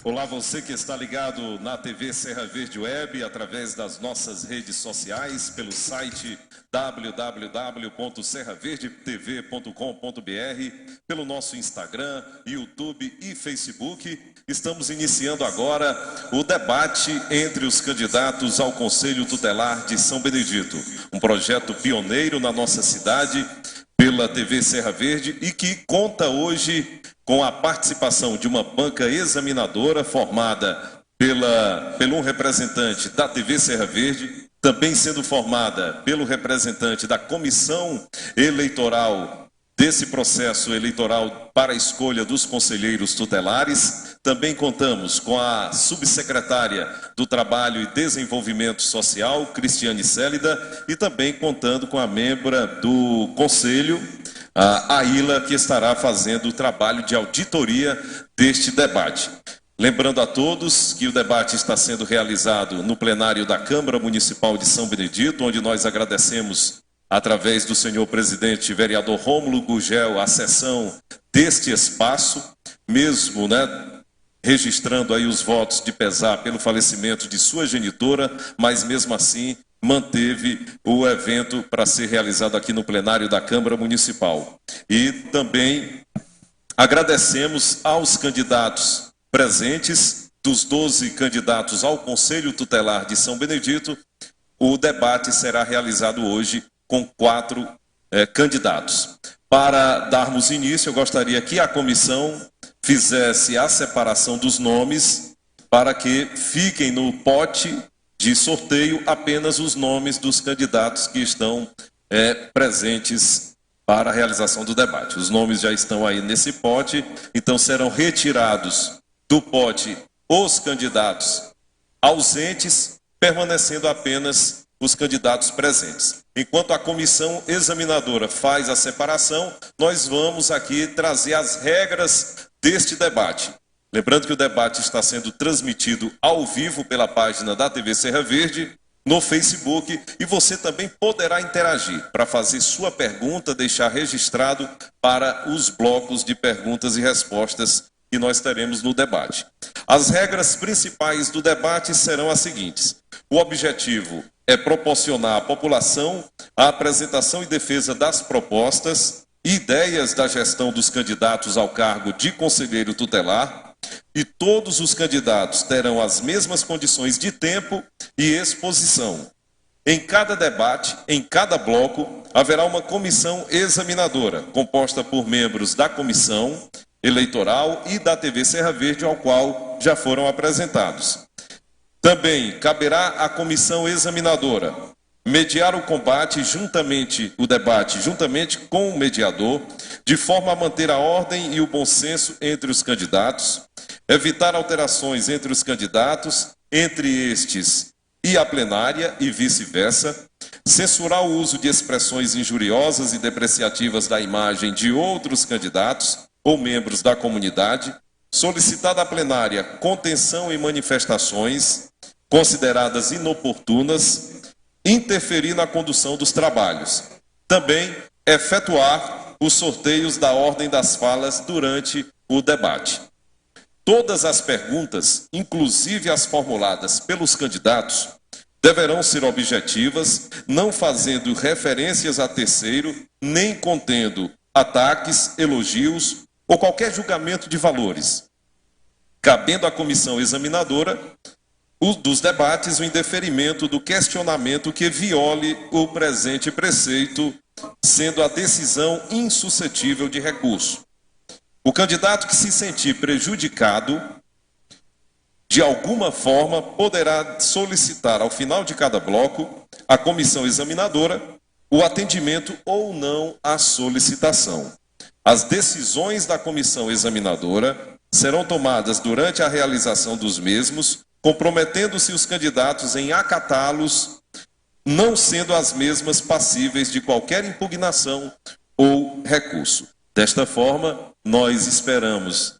Olá, você que está ligado na TV Serra Verde Web, através das nossas redes sociais, pelo site www.serraverdetv.com.br, pelo nosso Instagram, YouTube e Facebook. Estamos iniciando agora o debate entre os candidatos ao Conselho Tutelar de São Benedito, um projeto pioneiro na nossa cidade, pela TV Serra Verde, e que conta hoje com a participação de uma banca examinadora formada pelo um representante da TV Serra Verde, também sendo formada pelo representante da comissão eleitoral desse processo eleitoral para a escolha dos conselheiros tutelares. Também contamos com a subsecretária do Trabalho e Desenvolvimento Social, Cristiane Célida, e também contando com a membra do Conselho, a Aila, que estará fazendo o trabalho de auditoria deste debate. Lembrando a todos que o debate está sendo realizado no plenário da Câmara Municipal de São Benedito, onde nós agradecemos, através do senhor presidente vereador Rômulo Gugel, a cessão deste espaço, mesmo, registrando aí os votos de pesar pelo falecimento de sua genitora, mas mesmo assim manteve o evento para ser realizado aqui no plenário da Câmara Municipal. E também agradecemos aos candidatos presentes, dos 12 candidatos ao Conselho Tutelar de São Benedito. O debate será realizado hoje com 4 candidatos. Para darmos início, eu gostaria que a comissão fizesse a separação dos nomes para que fiquem no pote de sorteio apenas os nomes dos candidatos que estão presentes para a realização do debate. Os nomes já estão aí nesse pote, então serão retirados do pote os candidatos ausentes, permanecendo apenas os candidatos presentes. Enquanto a comissão examinadora faz a separação, nós vamos aqui trazer as regras deste debate. Lembrando que o debate está sendo transmitido ao vivo pela página da TV Serra Verde, no Facebook, e você também poderá interagir para fazer sua pergunta, deixar registrado para os blocos de perguntas e respostas que nós teremos no debate. As regras principais do debate serão as seguintes: o objetivo é proporcionar à população a apresentação e defesa das propostas e ideias da gestão dos candidatos ao cargo de conselheiro tutelar, e todos os candidatos terão as mesmas condições de tempo e exposição. Em cada debate, em cada bloco, haverá uma comissão examinadora, composta por membros da comissão eleitoral e da TV Serra Verde, ao qual já foram apresentados. Também caberá à comissão examinadora mediar o debate juntamente com o mediador, de forma a manter a ordem e o bom senso entre os candidatos, evitar alterações entre os candidatos, entre estes e a plenária e vice-versa, censurar o uso de expressões injuriosas e depreciativas da imagem de outros candidatos ou membros da comunidade, solicitar da plenária contenção em manifestações consideradas inoportunas, interferir na condução dos trabalhos. Também efetuar os sorteios da ordem das falas durante o debate. Todas as perguntas, inclusive as formuladas pelos candidatos, deverão ser objetivas, não fazendo referências a terceiro, nem contendo ataques, elogios ou qualquer julgamento de valores. Cabendo à comissão examinadora dos debates o indeferimento do questionamento que viole o presente preceito, sendo a decisão insuscetível de recurso. O candidato que se sentir prejudicado de alguma forma poderá solicitar ao final de cada bloco a comissão examinadora o atendimento ou não à solicitação. As decisões da comissão examinadora serão tomadas durante a realização dos mesmos, comprometendo-se os candidatos em acatá-los, não sendo as mesmas passíveis de qualquer impugnação ou recurso. Desta forma, nós esperamos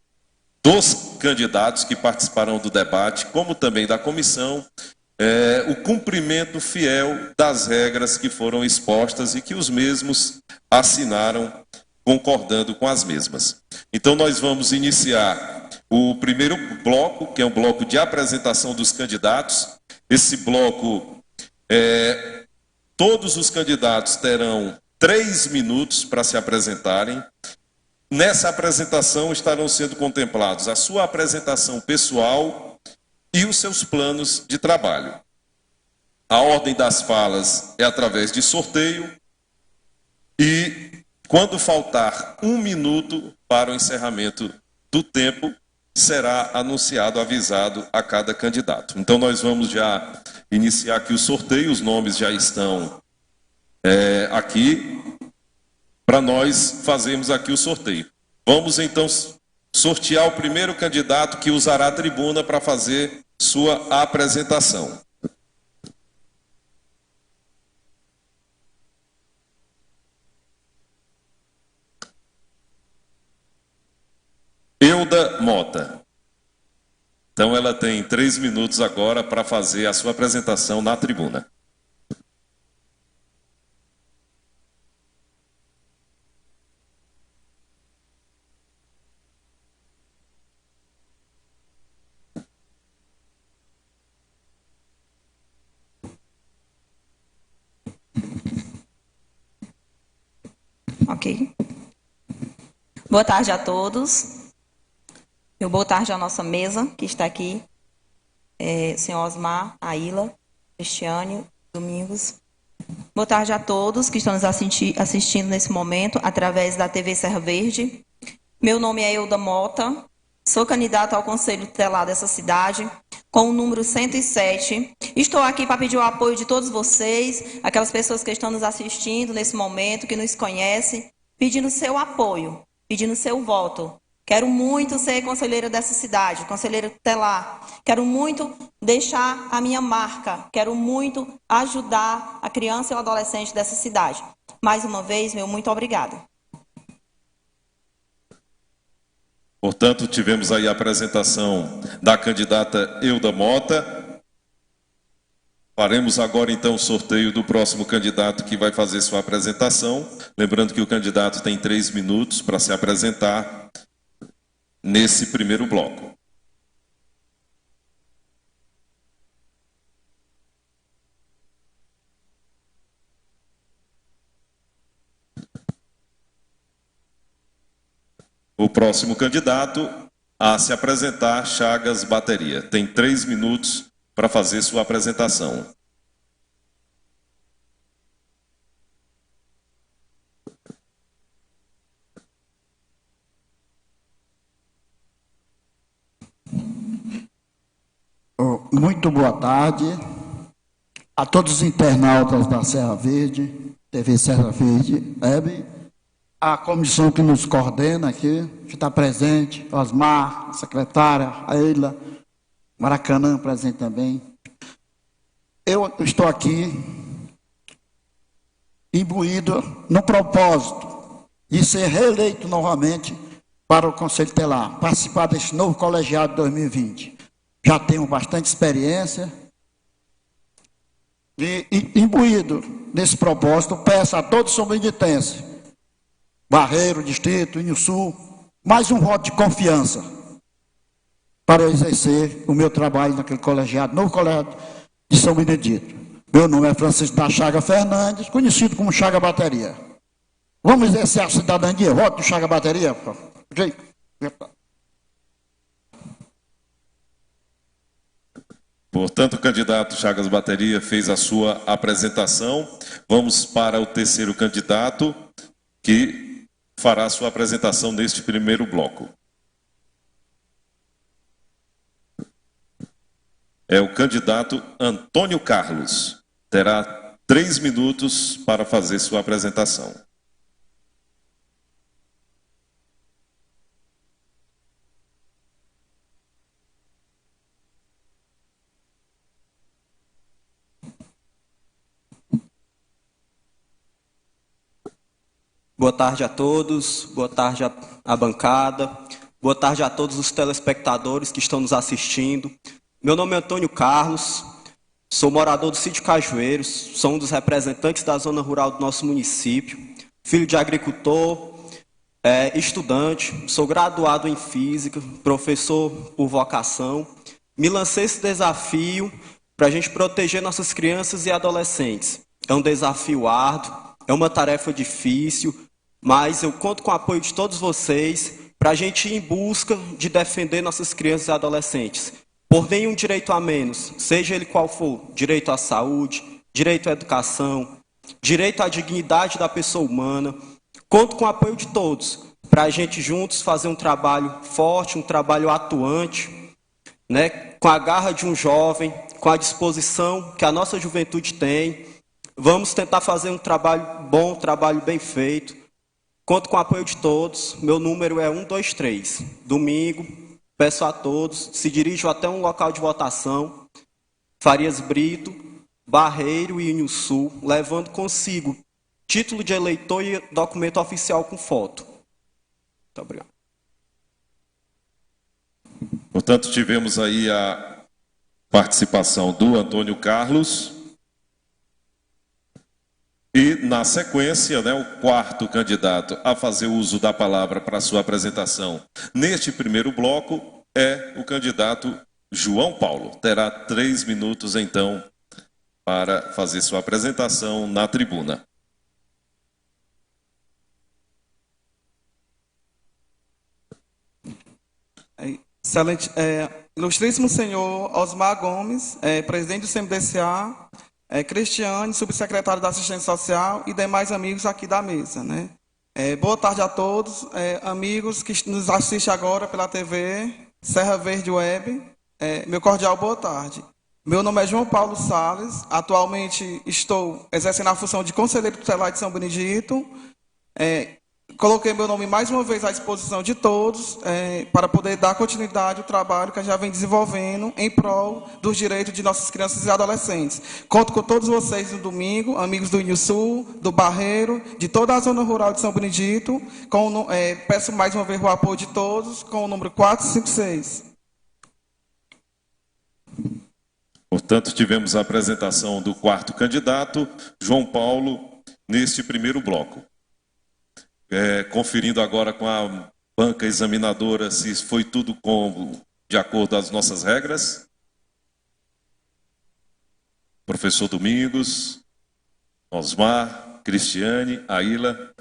dos candidatos que participarão do debate, como também da comissão, o cumprimento fiel das regras que foram expostas e que os mesmos assinaram concordando com as mesmas. Então nós vamos iniciar o primeiro bloco, que é um bloco de apresentação dos candidatos. Esse bloco, todos os candidatos terão 3 minutos para se apresentarem. Nessa apresentação estarão sendo contemplados a sua apresentação pessoal e os seus planos de trabalho. A ordem das falas é através de sorteio e, quando faltar 1 minuto para o encerramento do tempo, será anunciado, avisado a cada candidato. Então nós vamos já iniciar aqui o sorteio, os nomes já estão aqui, para nós fazermos aqui o sorteio. Vamos então sortear o primeiro candidato que usará a tribuna para fazer sua apresentação. Euda Mota. Então ela tem 3 minutos agora para fazer a sua apresentação na tribuna. Ok. Boa tarde a todos. Boa tarde à nossa mesa, que está aqui. Senhor Osmar, Aila, Cristiane, Domingos. Boa tarde a todos que estão nos assistindo nesse momento, através da TV Serra Verde. Meu nome é Euda Mota, sou candidata ao Conselho Tutelar dessa cidade, com o número 107. Estou aqui para pedir o apoio de todos vocês, aquelas pessoas que estão nos assistindo nesse momento, que nos conhecem, pedindo seu apoio, pedindo seu voto. Quero muito ser conselheira dessa cidade, conselheira tutelar. Quero muito deixar a minha marca. Quero muito ajudar a criança e o adolescente dessa cidade. Mais uma vez, meu muito obrigada. Portanto, tivemos aí a apresentação da candidata Euda Mota. Faremos agora, então, o sorteio do próximo candidato que vai fazer sua apresentação. Lembrando que o candidato tem 3 minutos para se apresentar nesse primeiro bloco. O próximo candidato a se apresentar, Chagas Bateria. Tem 3 minutos para fazer sua apresentação. Muito boa tarde a todos os internautas da Serra Verde, TV Serra Verde, a comissão que nos coordena aqui, que está presente, Osmar, a secretária, a Eila, Maracanã presente também. Eu estou aqui imbuído no propósito de ser reeleito novamente para o Conselho Tutelar, participar desse novo colegiado de 2020. Já tenho bastante experiência e imbuído nesse propósito, peço a todos os sombrenitenses, Barreiro, Distrito, Inhosul, mais um voto de confiança para eu exercer o meu trabalho naquele colegiado, novo colegiado de São Benedito. Meu nome é Francisco da Chaga Fernandes, conhecido como Chaga Bateria. Vamos exercer a cidadania, voto do Chaga Bateria. Ok? Portanto, o candidato Chagas Bateria fez a sua apresentação. Vamos para o terceiro candidato, que fará a sua apresentação neste primeiro bloco. É o candidato Antônio Carlos. Terá 3 minutos para fazer sua apresentação. Boa tarde a todos, boa tarde à bancada, boa tarde a todos os telespectadores que estão nos assistindo. Meu nome é Antônio Carlos, sou morador do Sítio Cajueiros, sou um dos representantes da zona rural do nosso município, filho de agricultor, estudante, sou graduado em Física, professor por vocação. Me lancei esse desafio para a gente proteger nossas crianças e adolescentes. É um desafio árduo, é uma tarefa difícil, mas eu conto com o apoio de todos vocês para a gente ir em busca de defender nossas crianças e adolescentes. Por nenhum direito a menos, seja ele qual for, direito à saúde, direito à educação, direito à dignidade da pessoa humana. Conto com o apoio de todos para a gente juntos fazer um trabalho forte, um trabalho atuante, né, com a garra de um jovem, com a disposição que a nossa juventude tem. Vamos tentar fazer um trabalho bom, um trabalho bem feito. Conto com o apoio de todos. Meu número é 123. Domingo, peço a todos, se dirijam até um local de votação, Farias Brito, Barreiro e Inhusul, levando consigo título de eleitor e documento oficial com foto. Muito obrigado. Portanto, tivemos aí a participação do Antônio Carlos. E, na sequência, né, o quarto candidato a fazer uso da palavra para sua apresentação neste primeiro bloco é o candidato João Paulo. Terá 3 minutos, então, para fazer sua apresentação na tribuna. Excelente. Ilustríssimo senhor Osmar Gomes, presidente do CMDCA, Cristiane, subsecretário da Assistência Social e demais amigos aqui da mesa, né? Boa tarde a todos, amigos que nos assistem agora pela TV, Serra Verde Web, meu cordial boa tarde. Meu nome é João Paulo Salles, atualmente estou exercendo a função de conselheiro tutelar de São Benedito. Coloquei meu nome mais uma vez à disposição de todos para poder dar continuidade ao trabalho que a gente já vem desenvolvendo em prol dos direitos de nossas crianças e adolescentes. Conto com todos vocês no domingo, amigos do Inhusul, do Barreiro, de toda a zona rural de São Benedito. Peço mais uma vez o apoio de todos com o número 456. Portanto, tivemos a apresentação do quarto candidato, João Paulo, neste primeiro bloco. Conferindo agora com a banca examinadora se foi tudo de acordo com as nossas regras. Professor Domingos, Osmar, Cristiane, Aila.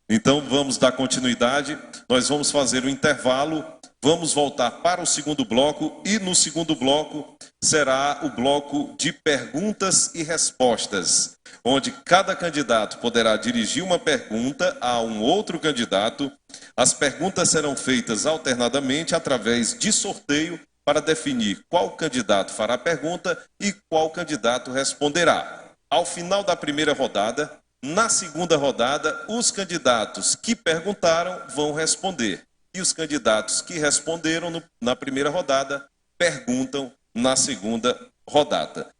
Então vamos dar continuidade, nós vamos fazer um intervalo, vamos voltar para o segundo bloco e no segundo bloco será o bloco de perguntas e respostas, onde cada candidato poderá dirigir uma pergunta a um outro candidato. As perguntas serão feitas alternadamente através de sorteio para definir qual candidato fará a pergunta e qual candidato responderá. Ao final da primeira rodada, na segunda rodada, os candidatos que perguntaram vão responder. E os candidatos que responderam na primeira rodada perguntam na segunda rodada.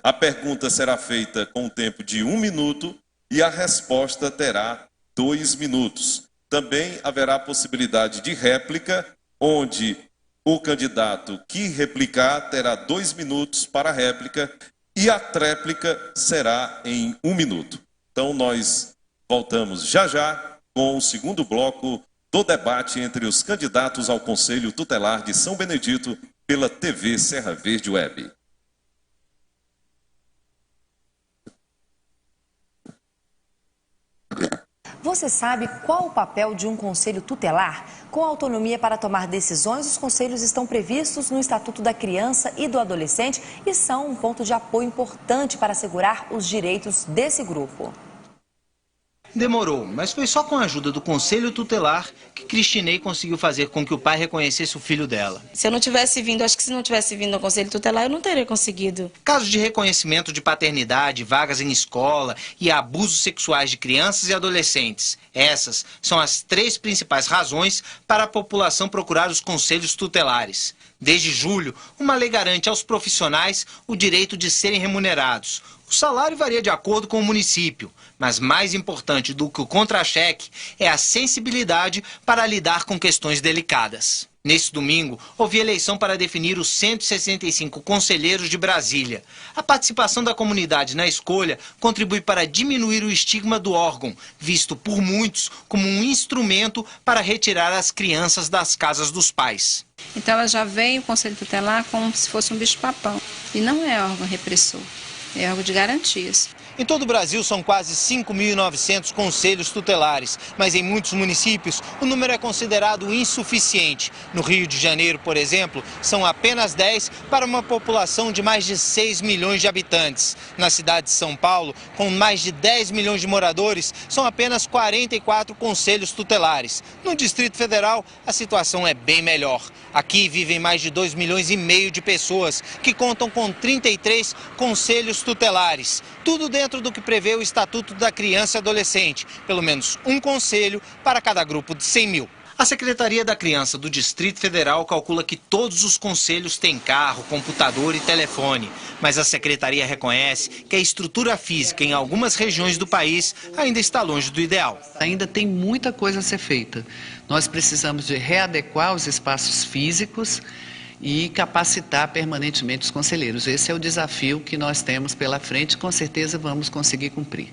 A pergunta será feita com um tempo de 1 minuto e a resposta terá 2 minutos. Também haverá possibilidade de réplica, onde o candidato que replicar terá 2 minutos para a réplica e a tréplica será em 1 minuto. Então nós voltamos já já com o segundo bloco do debate entre os candidatos ao Conselho Tutelar de São Benedito pela TV Serra Verde Web. Você sabe qual o papel de um conselho tutelar? Com autonomia para tomar decisões, os conselhos estão previstos no Estatuto da Criança e do Adolescente e são um ponto de apoio importante para assegurar os direitos desse grupo. Demorou, mas foi só com a ajuda do Conselho Tutelar que Cristinei conseguiu fazer com que o pai reconhecesse o filho dela. Se eu não tivesse vindo, acho que se não tivesse vindo ao Conselho Tutelar, eu não teria conseguido. Casos de reconhecimento de paternidade, vagas em escola e abusos sexuais de crianças e adolescentes. Essas são as 3 principais razões para a população procurar os conselhos tutelares. Desde julho, uma lei garante aos profissionais o direito de serem remunerados. O salário varia de acordo com o município, mas mais importante do que o contra-cheque é a sensibilidade para lidar com questões delicadas. Nesse domingo, houve eleição para definir os 165 conselheiros de Brasília. A participação da comunidade na escolha contribui para diminuir o estigma do órgão, visto por muitos como um instrumento para retirar as crianças das casas dos pais. Então ela já vem o Conselho Tutelar como se fosse um bicho-papão. E não é órgão repressor, é órgão de garantias. Em todo o Brasil são quase 5.900 conselhos tutelares, mas em muitos municípios o número é considerado insuficiente. No Rio de Janeiro, por exemplo, são apenas 10 para uma população de mais de 6 milhões de habitantes. Na cidade de São Paulo, com mais de 10 milhões de moradores, são apenas 44 conselhos tutelares. No Distrito Federal, a situação é bem melhor. Aqui vivem mais de 2,5 milhões de pessoas, que contam com 33 conselhos tutelares. Tudo dentro do que prevê o Estatuto da Criança e Adolescente, pelo menos um conselho para cada grupo de 100 mil. A Secretaria da Criança do Distrito Federal calcula que todos os conselhos têm carro, computador e telefone. Mas a Secretaria reconhece que a estrutura física em algumas regiões do país ainda está longe do ideal. Ainda tem muita coisa a ser feita. Nós precisamos de readequar os espaços físicos e capacitar permanentemente os conselheiros. Esse é o desafio que nós temos pela frente e com certeza vamos conseguir cumprir.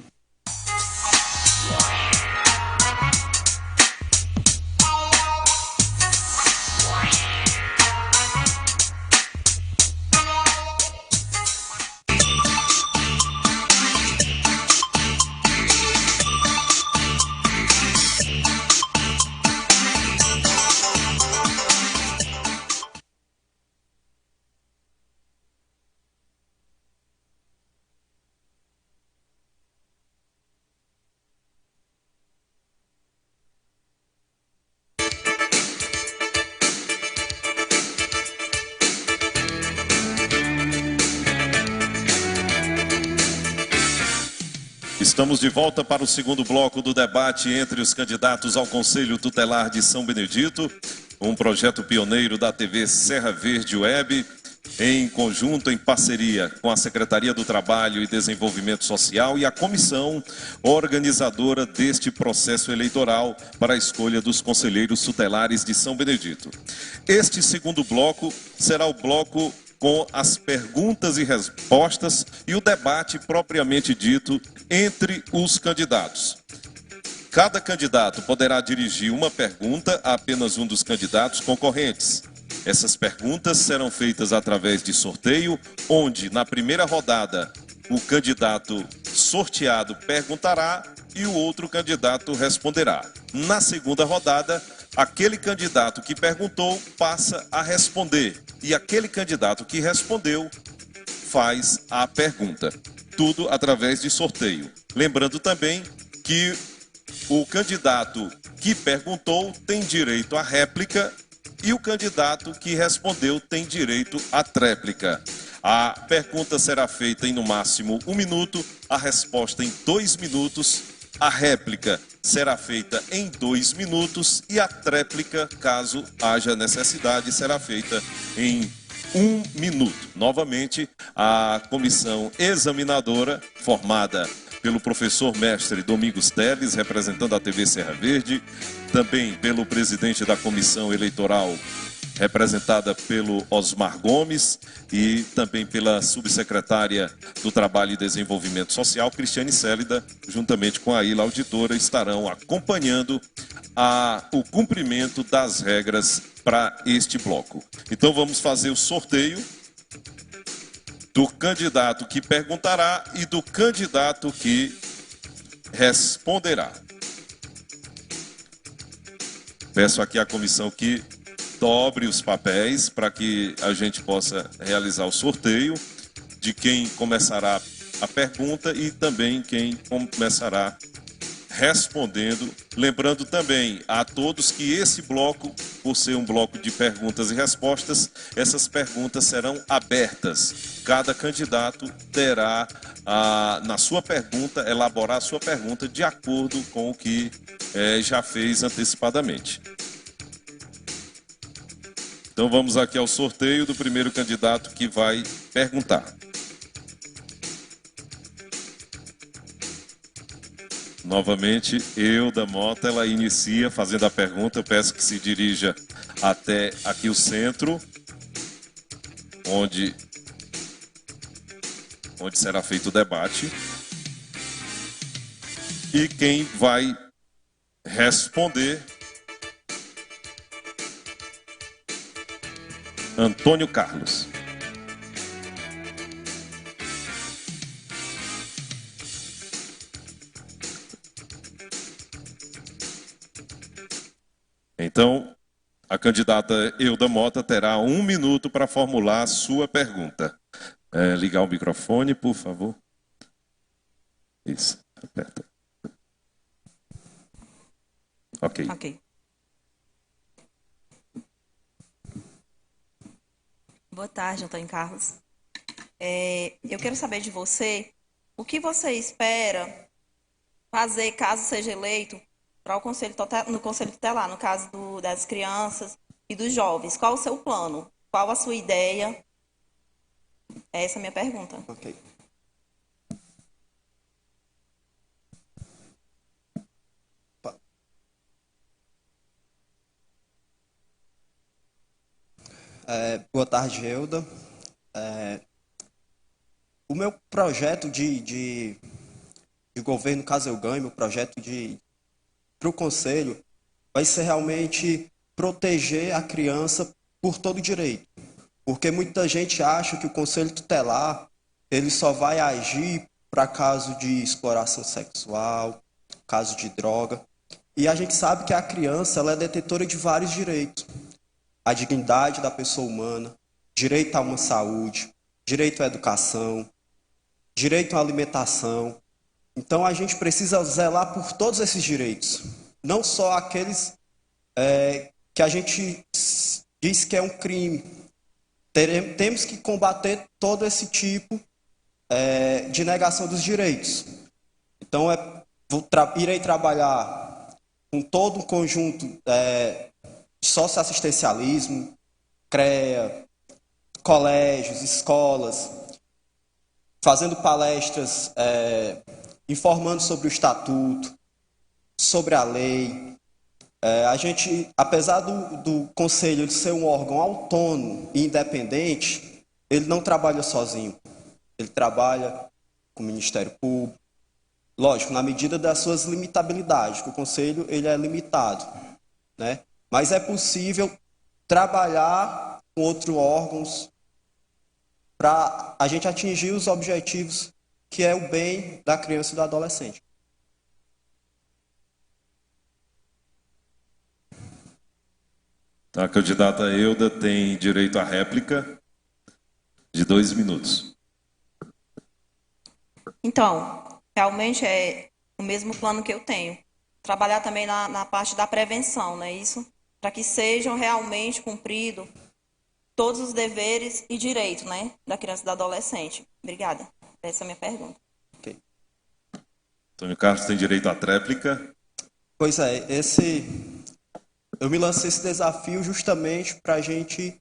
Estamos de volta para o segundo bloco do debate entre os candidatos ao Conselho Tutelar de São Benedito, um projeto pioneiro da TV Serra Verde Web, em conjunto, em parceria com a Secretaria do Trabalho e Desenvolvimento Social e a comissão organizadora deste processo eleitoral para a escolha dos conselheiros tutelares de São Benedito. Este segundo bloco será o bloco com as perguntas e respostas e o debate propriamente dito entre os candidatos. Cada candidato poderá dirigir uma pergunta a apenas um dos candidatos concorrentes. Essas perguntas serão feitas através de sorteio, onde na primeira rodada o candidato sorteado perguntará e o outro candidato responderá. Na segunda rodada, aquele candidato que perguntou passa a responder e aquele candidato que respondeu faz a pergunta. Tudo através de sorteio. Lembrando também que o candidato que perguntou tem direito à réplica e o candidato que respondeu tem direito à tréplica. A pergunta será feita em no máximo 1 minuto, a resposta em 2 minutos, a réplica será feita em 2 minutos e a tréplica, caso haja necessidade, será feita em 1 minuto. Novamente, a comissão examinadora, formada pelo professor mestre Domingos Teles, representando a TV Serra Verde, também pelo presidente da comissão eleitoral, representada pelo Osmar Gomes, e também pela subsecretária do Trabalho e Desenvolvimento Social, Cristiane Célida, juntamente com a Aila Auditora, estarão acompanhando o cumprimento das regras para este bloco. Então vamos fazer o sorteio do candidato que perguntará e do candidato que responderá. Peço aqui à comissão que dobre os papéis para que a gente possa realizar o sorteio de quem começará a pergunta e também quem começará respondendo. Lembrando também a todos que esse bloco, por ser um bloco de perguntas e respostas, essas perguntas serão abertas. Cada candidato terá, na sua pergunta, elaborar a sua pergunta de acordo com o que já fez antecipadamente. Então vamos aqui ao sorteio do primeiro candidato que vai perguntar. Novamente, Euda Mota, ela inicia fazendo a pergunta. Eu peço que se dirija até aqui o centro, onde será feito o debate. E quem vai responder? Antônio Carlos. Então, a candidata Euda Mota terá 1 minuto para formular a sua pergunta. Ligar o microfone, por favor. Isso, aperta. Ok. Boa tarde, Antônio Carlos. Eu quero saber de você, o que você espera fazer caso seja eleito para o no Conselho Tutelar, no caso das crianças e dos jovens? Qual o seu plano? Qual a sua ideia? Essa é a minha pergunta. Ok. Boa tarde, Euda. O meu projeto de governo, caso eu ganhe, meu projeto para o Conselho, vai ser realmente proteger a criança por todo direito. Porque muita gente acha que o Conselho Tutelar ele só vai agir para caso de exploração sexual, caso de droga. E a gente sabe que a criança ela é detentora de vários direitos. A dignidade da pessoa humana, direito a uma saúde, direito à educação, direito à alimentação. Então a gente precisa zelar por todos esses direitos, não só aqueles que a gente diz que é um crime. Temos que combater todo esse tipo de negação dos direitos. Então irei trabalhar com todo um conjunto de socioassistencialismo, CREA, colégios, escolas, fazendo palestras, informando sobre o estatuto, sobre a lei. A gente, apesar do Conselho de ser um órgão autônomo e independente, ele não trabalha sozinho. Ele trabalha com o Ministério Público, lógico, na medida das suas limitabilidades, que o Conselho ele é limitado, né? Mas é possível trabalhar com outros órgãos para a gente atingir os objetivos que é o bem da criança e do adolescente. A candidata Euda tem direito à réplica de 2 minutos. Então, realmente é o mesmo plano que eu tenho. Trabalhar também na parte da prevenção, não é isso? Para que sejam realmente cumpridos todos os deveres e direitos, né, da criança e do adolescente. Obrigada. Essa é a minha pergunta. Okay. Antônio Carlos tem direito à tréplica. Pois é, eu me lancei esse desafio justamente para a gente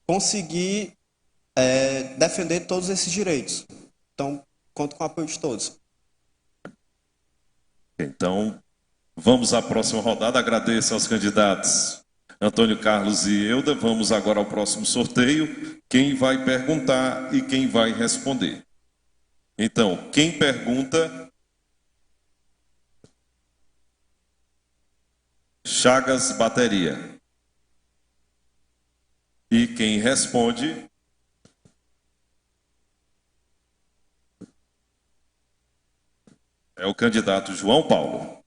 conseguir defender todos esses direitos. Então, conto com o apoio de todos. Então, vamos à próxima rodada. Agradeço aos candidatos Antônio Carlos e Euda. Vamos agora ao próximo sorteio. Quem vai perguntar e quem vai responder. Então, quem pergunta? Chagas Bateria. E quem responde? É o candidato João Paulo.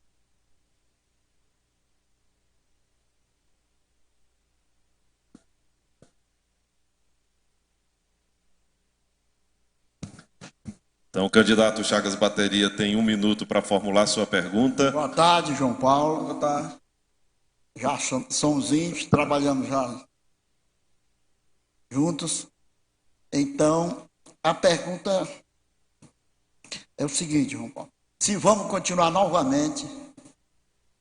Então, o candidato Chagas Bateria tem 1 minuto para formular sua pergunta. Boa tarde, João Paulo. Boa tarde. Já somos íntimos, trabalhamos já juntos. Então, a pergunta é o seguinte, João Paulo. Se vamos continuar novamente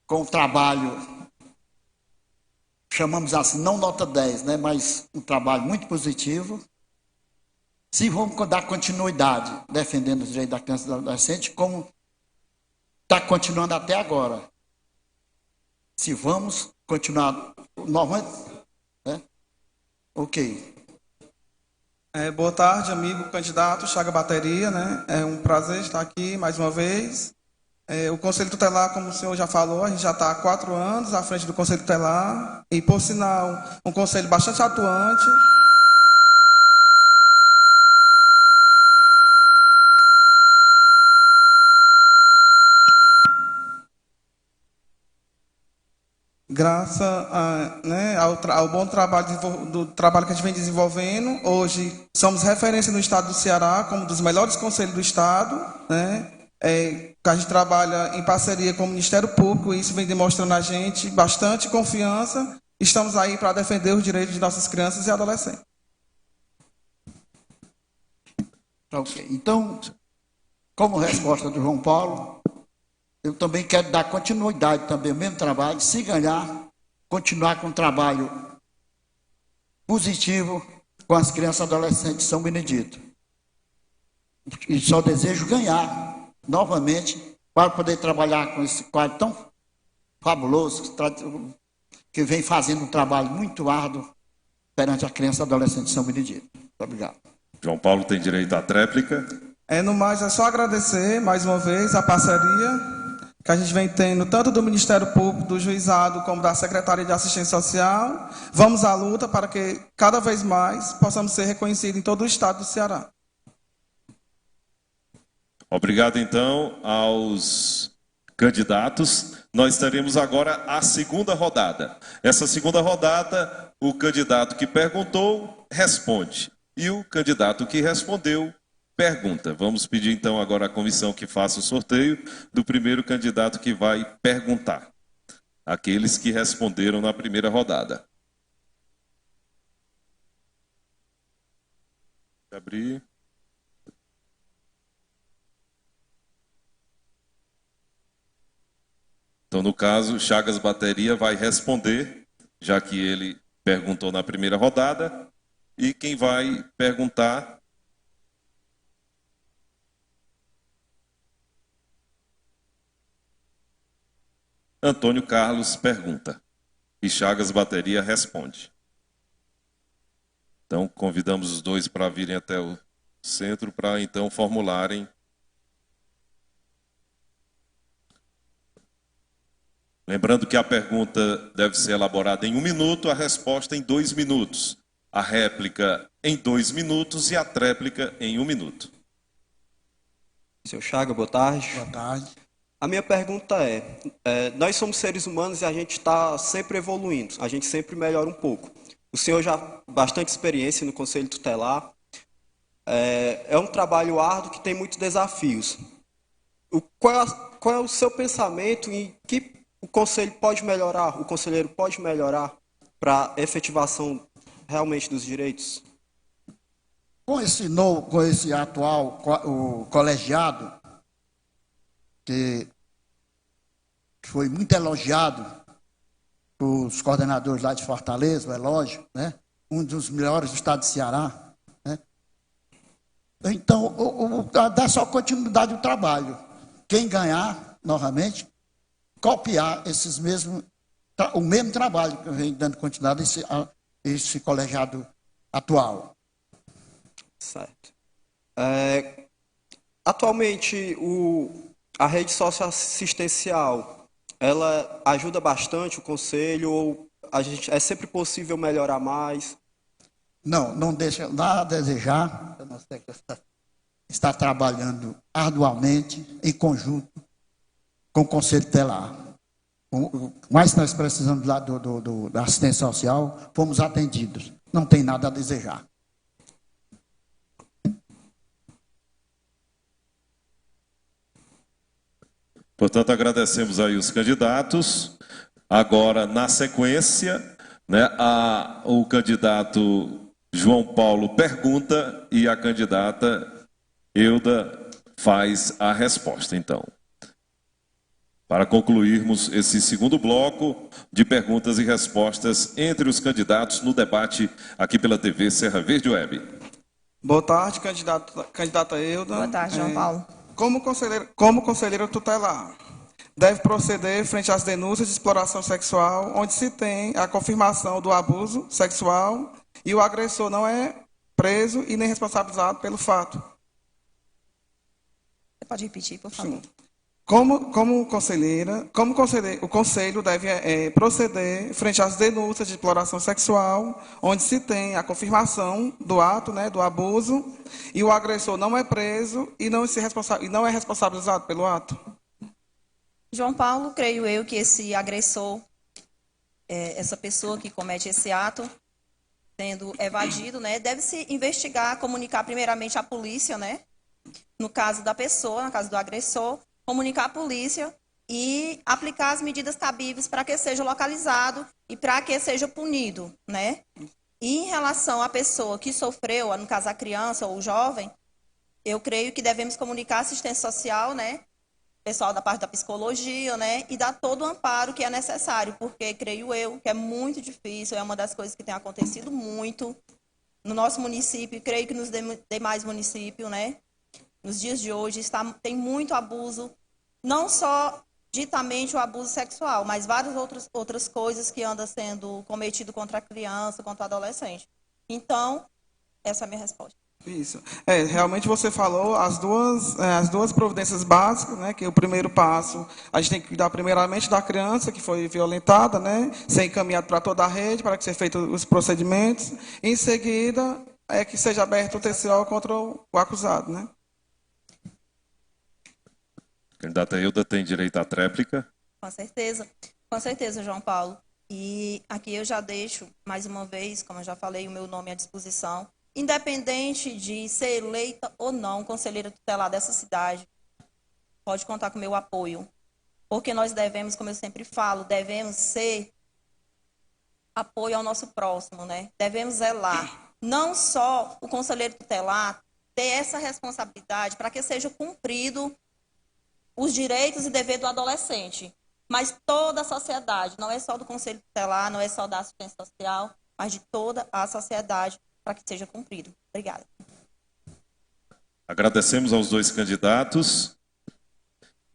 com o trabalho, chamamos assim, não nota 10, né, mas um trabalho muito positivo, se vamos dar continuidade defendendo os direitos da criança e do adolescente, como está continuando até agora. Se vamos continuar novamente, né? Ok. Boa tarde, amigo candidato Chagas Bateria, né? É um prazer estar aqui mais uma vez. O Conselho Tutelar, como o senhor já falou, a gente já está há 4 anos à frente do Conselho Tutelar e, por sinal, um conselho bastante atuante. Graças ao bom trabalho que a gente vem desenvolvendo, hoje somos referência no estado do Ceará, como um dos melhores conselhos do estado, né? A gente trabalha em parceria com o Ministério Público, e isso vem demonstrando a gente bastante confiança. Estamos aí para defender os direitos de nossas crianças e adolescentes. Ok. Então, como resposta do João Paulo, eu também quero dar continuidade também ao mesmo trabalho, se ganhar, continuar com um trabalho positivo com as crianças e adolescentes de São Benedito. E só desejo ganhar novamente para poder trabalhar com esse quadro tão fabuloso que vem fazendo um trabalho muito árduo perante a criança e adolescente de São Benedito. Muito obrigado. João Paulo tem direito à tréplica. No mais, é só agradecer mais uma vez a parceria que a gente vem tendo, tanto do Ministério Público, do Juizado, como da Secretaria de Assistência Social. Vamos à luta para que, cada vez mais, possamos ser reconhecidos em todo o estado do Ceará. Obrigado, então, aos candidatos. Nós teremos agora a segunda rodada. Essa segunda rodada, o candidato que perguntou, responde. E o candidato que respondeu, pergunta. Vamos pedir então agora à comissão que faça o sorteio do primeiro candidato que vai perguntar. Aqueles que responderam na primeira rodada. Abrir. Então, no caso, Chagas Bateria vai responder, já que ele perguntou na primeira rodada. E quem vai perguntar... Antônio Carlos pergunta e Chagas Bateria responde. Então, convidamos os dois para virem até o centro para, então, formularem. Lembrando que a pergunta deve ser elaborada em 1 minuto, a resposta em 2 minutos, a réplica em 2 minutos e a tréplica em 1 minuto. Seu Chagas, boa tarde. Boa tarde. A minha pergunta nós somos seres humanos e a gente está sempre evoluindo, a gente sempre melhora um pouco. O senhor já tem bastante experiência no Conselho Tutelar, é um trabalho árduo que tem muitos desafios. Qual é o seu pensamento em que o Conselho pode melhorar, o conselheiro pode melhorar para a efetivação realmente dos direitos? Com esse atual o colegiado, que foi muito elogiado pelos coordenadores lá de Fortaleza, o Elógio, né? Um dos melhores do estado de Ceará, né? Então, dá só continuidade ao trabalho. Quem ganhar, novamente, copiar o mesmo trabalho que vem dando continuidade a esse colegiado atual. Certo. Atualmente, a rede socioassistencial, ela ajuda bastante o conselho ou é sempre possível melhorar mais? Não deixa nada a desejar. Nós temos que estar trabalhando arduamente, em conjunto, com o Conselho Tutelar. O mais nós precisamos lá da assistência social, fomos atendidos. Não tem nada a desejar. Portanto, agradecemos aí os candidatos. Agora, na sequência, né, o candidato João Paulo pergunta e a candidata Euda faz a resposta, então. Para concluirmos esse segundo bloco de perguntas e respostas entre os candidatos no debate aqui pela TV Serra Verde Web. Boa tarde, candidata Euda. Boa tarde, João Paulo. Como conselheira tutelar, deve proceder frente às denúncias de exploração sexual, onde se tem a confirmação do abuso sexual e o agressor não é preso e nem responsabilizado pelo fato. Você pode repetir, por favor? Sim. Como conselheira, o conselho deve proceder frente às denúncias de exploração sexual, onde se tem a confirmação do ato, né, do abuso, e o agressor não é preso e não é responsabilizado pelo ato? João Paulo, creio eu que esse agressor, essa pessoa que comete esse ato, sendo evadido, né, deve se investigar, comunicar primeiramente à polícia, né, no caso da pessoa, no caso do agressor, comunicar à polícia e aplicar as medidas cabíveis para que seja localizado e para que seja punido, né? E em relação à pessoa que sofreu, no caso a criança ou o jovem, eu creio que devemos comunicar à assistência social, né? Pessoal da parte da psicologia, né? E dar todo o amparo que é necessário, porque creio eu que é muito difícil, é uma das coisas que tem acontecido muito no nosso município, e creio que nos demais municípios, né? Nos dias de hoje tem muito abuso, não só ditamente o abuso sexual, mas várias outras coisas que andam sendo cometido contra a criança, contra o adolescente. Então, essa é a minha resposta. Isso. Realmente você falou as duas providências básicas, né? Que o primeiro passo, a gente tem que cuidar primeiramente da criança que foi violentada, né? Ser encaminhado para toda a rede, para que sejam feitos os procedimentos. Em seguida, que seja aberto o TCO contra o acusado, né? Candidata Euda tem direito à tréplica. Com certeza, João Paulo. E aqui eu já deixo, mais uma vez, como eu já falei, o meu nome à disposição. Independente de ser eleita ou não conselheira tutelar dessa cidade, pode contar com o meu apoio. Porque nós devemos, como eu sempre falo, devemos ser apoio ao nosso próximo, né? Devemos zelar. Não só o conselheiro tutelar ter essa responsabilidade para que seja cumprido os direitos e deveres do adolescente, mas toda a sociedade, não é só do Conselho Tutelar, não é só da assistência social, mas de toda a sociedade para que seja cumprido. Obrigada. Agradecemos aos dois candidatos.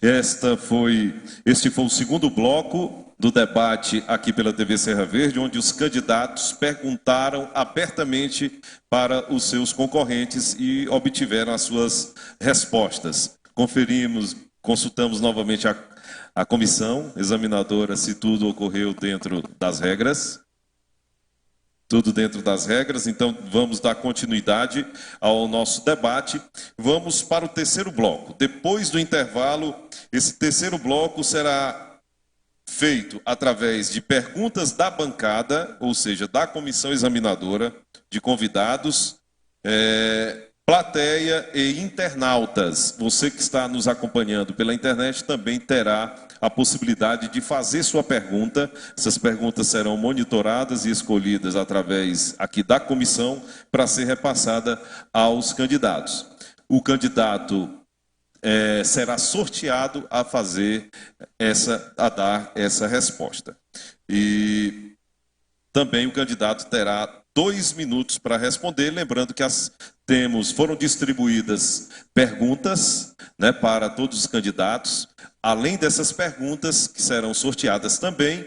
Este foi o segundo bloco do debate aqui pela TV Serra Verde, onde os candidatos perguntaram abertamente para os seus concorrentes e obtiveram as suas respostas. Consultamos novamente a comissão examinadora se tudo ocorreu dentro das regras. Tudo dentro das regras, então vamos dar continuidade ao nosso debate. Vamos para o terceiro bloco. Depois do intervalo, esse terceiro bloco será feito através de perguntas da bancada, ou seja, da comissão examinadora, de convidados, plateia e internautas. Você que está nos acompanhando pela internet também terá a possibilidade de fazer sua pergunta. Essas perguntas serão monitoradas e escolhidas através aqui da comissão para ser repassada aos candidatos. O candidato será sorteado a dar essa resposta. E também o candidato terá 2 minutos para responder, lembrando que foram distribuídas perguntas, né, para todos os candidatos. Além dessas perguntas, que serão sorteadas também,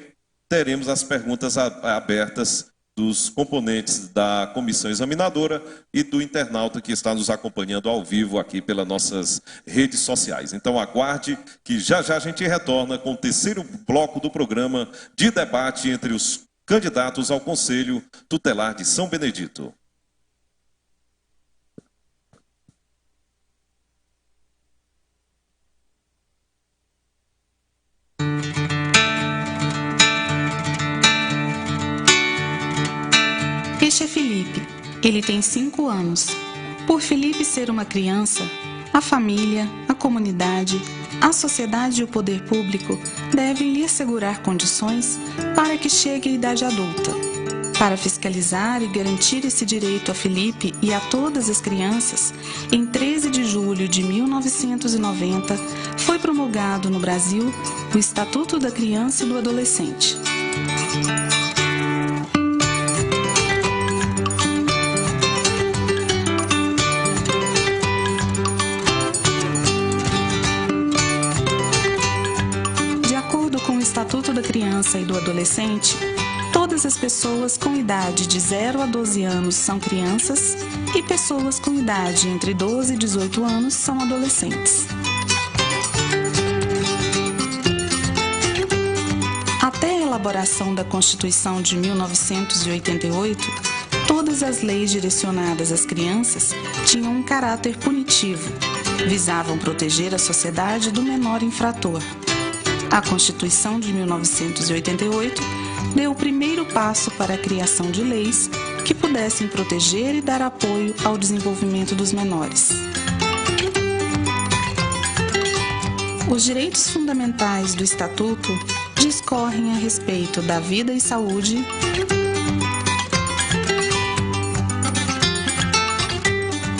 teremos as perguntas abertas dos componentes da comissão examinadora e do internauta que está nos acompanhando ao vivo aqui pelas nossas redes sociais. Então aguarde que já já a gente retorna com o terceiro bloco do programa de debate entre os candidatos ao Conselho Tutelar de São Benedito. Este é Felipe. Ele tem 5 anos. Por Felipe ser uma criança, a família, a comunidade, a sociedade e o poder público devem lhe assegurar condições para que chegue à idade adulta. Para fiscalizar e garantir esse direito a Felipe e a todas as crianças, em 13 de julho de 1990, foi promulgado no Brasil o Estatuto da Criança e do Adolescente. De acordo com o Estatuto da Criança e do Adolescente, todas as pessoas com idade de 0 a 12 anos são crianças e pessoas com idade entre 12 e 18 anos são adolescentes. Até a elaboração da Constituição de 1988, todas as leis direcionadas às crianças tinham um caráter punitivo, visavam proteger a sociedade do menor infrator. A Constituição de 1988 deu o primeiro passo para a criação de leis que pudessem proteger e dar apoio ao desenvolvimento dos menores. Os direitos fundamentais do Estatuto discorrem a respeito da vida e saúde,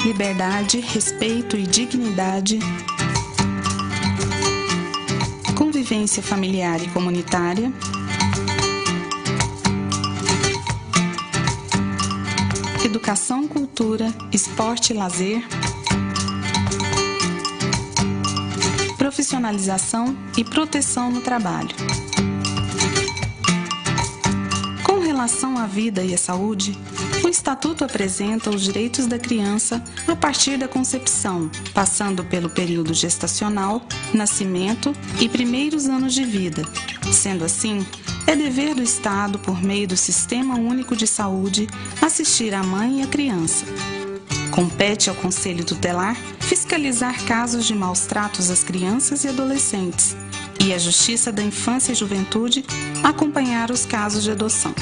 liberdade, respeito e dignidade, convivência familiar e comunitária, educação, cultura, esporte e lazer, profissionalização e proteção no trabalho. Com relação à vida e à saúde, o Estatuto apresenta os direitos da criança a partir da concepção, passando pelo período gestacional, nascimento e primeiros anos de vida. Sendo assim, é dever do Estado, por meio do Sistema Único de Saúde, assistir a mãe e a criança. Compete ao Conselho Tutelar fiscalizar casos de maus tratos às crianças e adolescentes e à Justiça da Infância e Juventude acompanhar os casos de adoção.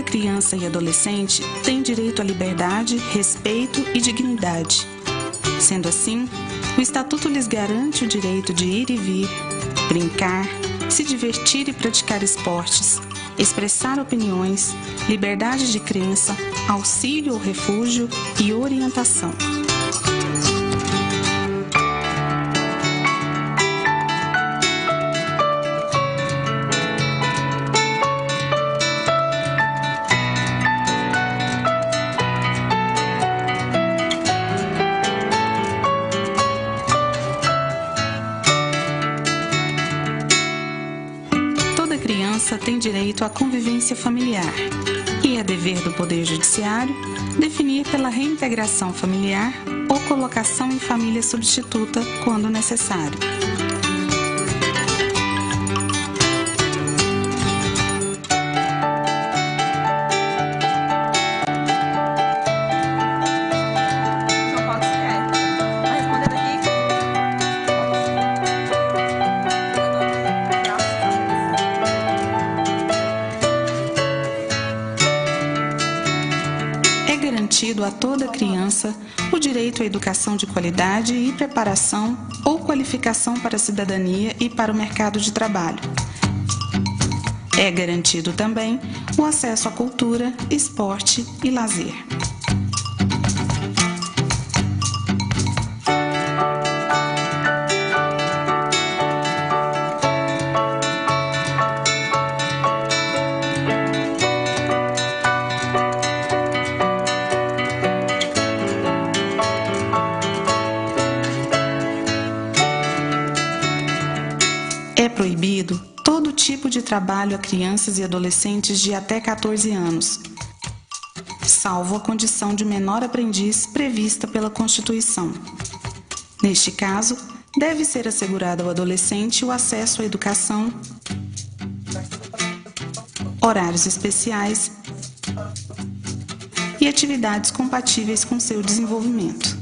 Criança e adolescente têm direito à liberdade, respeito e dignidade. Sendo assim, o Estatuto lhes garante o direito de ir e vir, brincar, se divertir e praticar esportes, expressar opiniões, liberdade de crença, auxílio ou refúgio e orientação. Criança tem direito à convivência familiar e é dever do Poder Judiciário definir pela reintegração familiar ou colocação em família substituta quando necessário. Garantido a toda criança o direito à educação de qualidade e preparação ou qualificação para a cidadania e para o mercado de trabalho. É garantido também o acesso à cultura, esporte e lazer. É proibido todo tipo de trabalho a crianças e adolescentes de até 14 anos, salvo a condição de menor aprendiz prevista pela Constituição. Neste caso, deve ser assegurado ao adolescente o acesso à educação horários especiais e atividades compatíveis com seu desenvolvimento.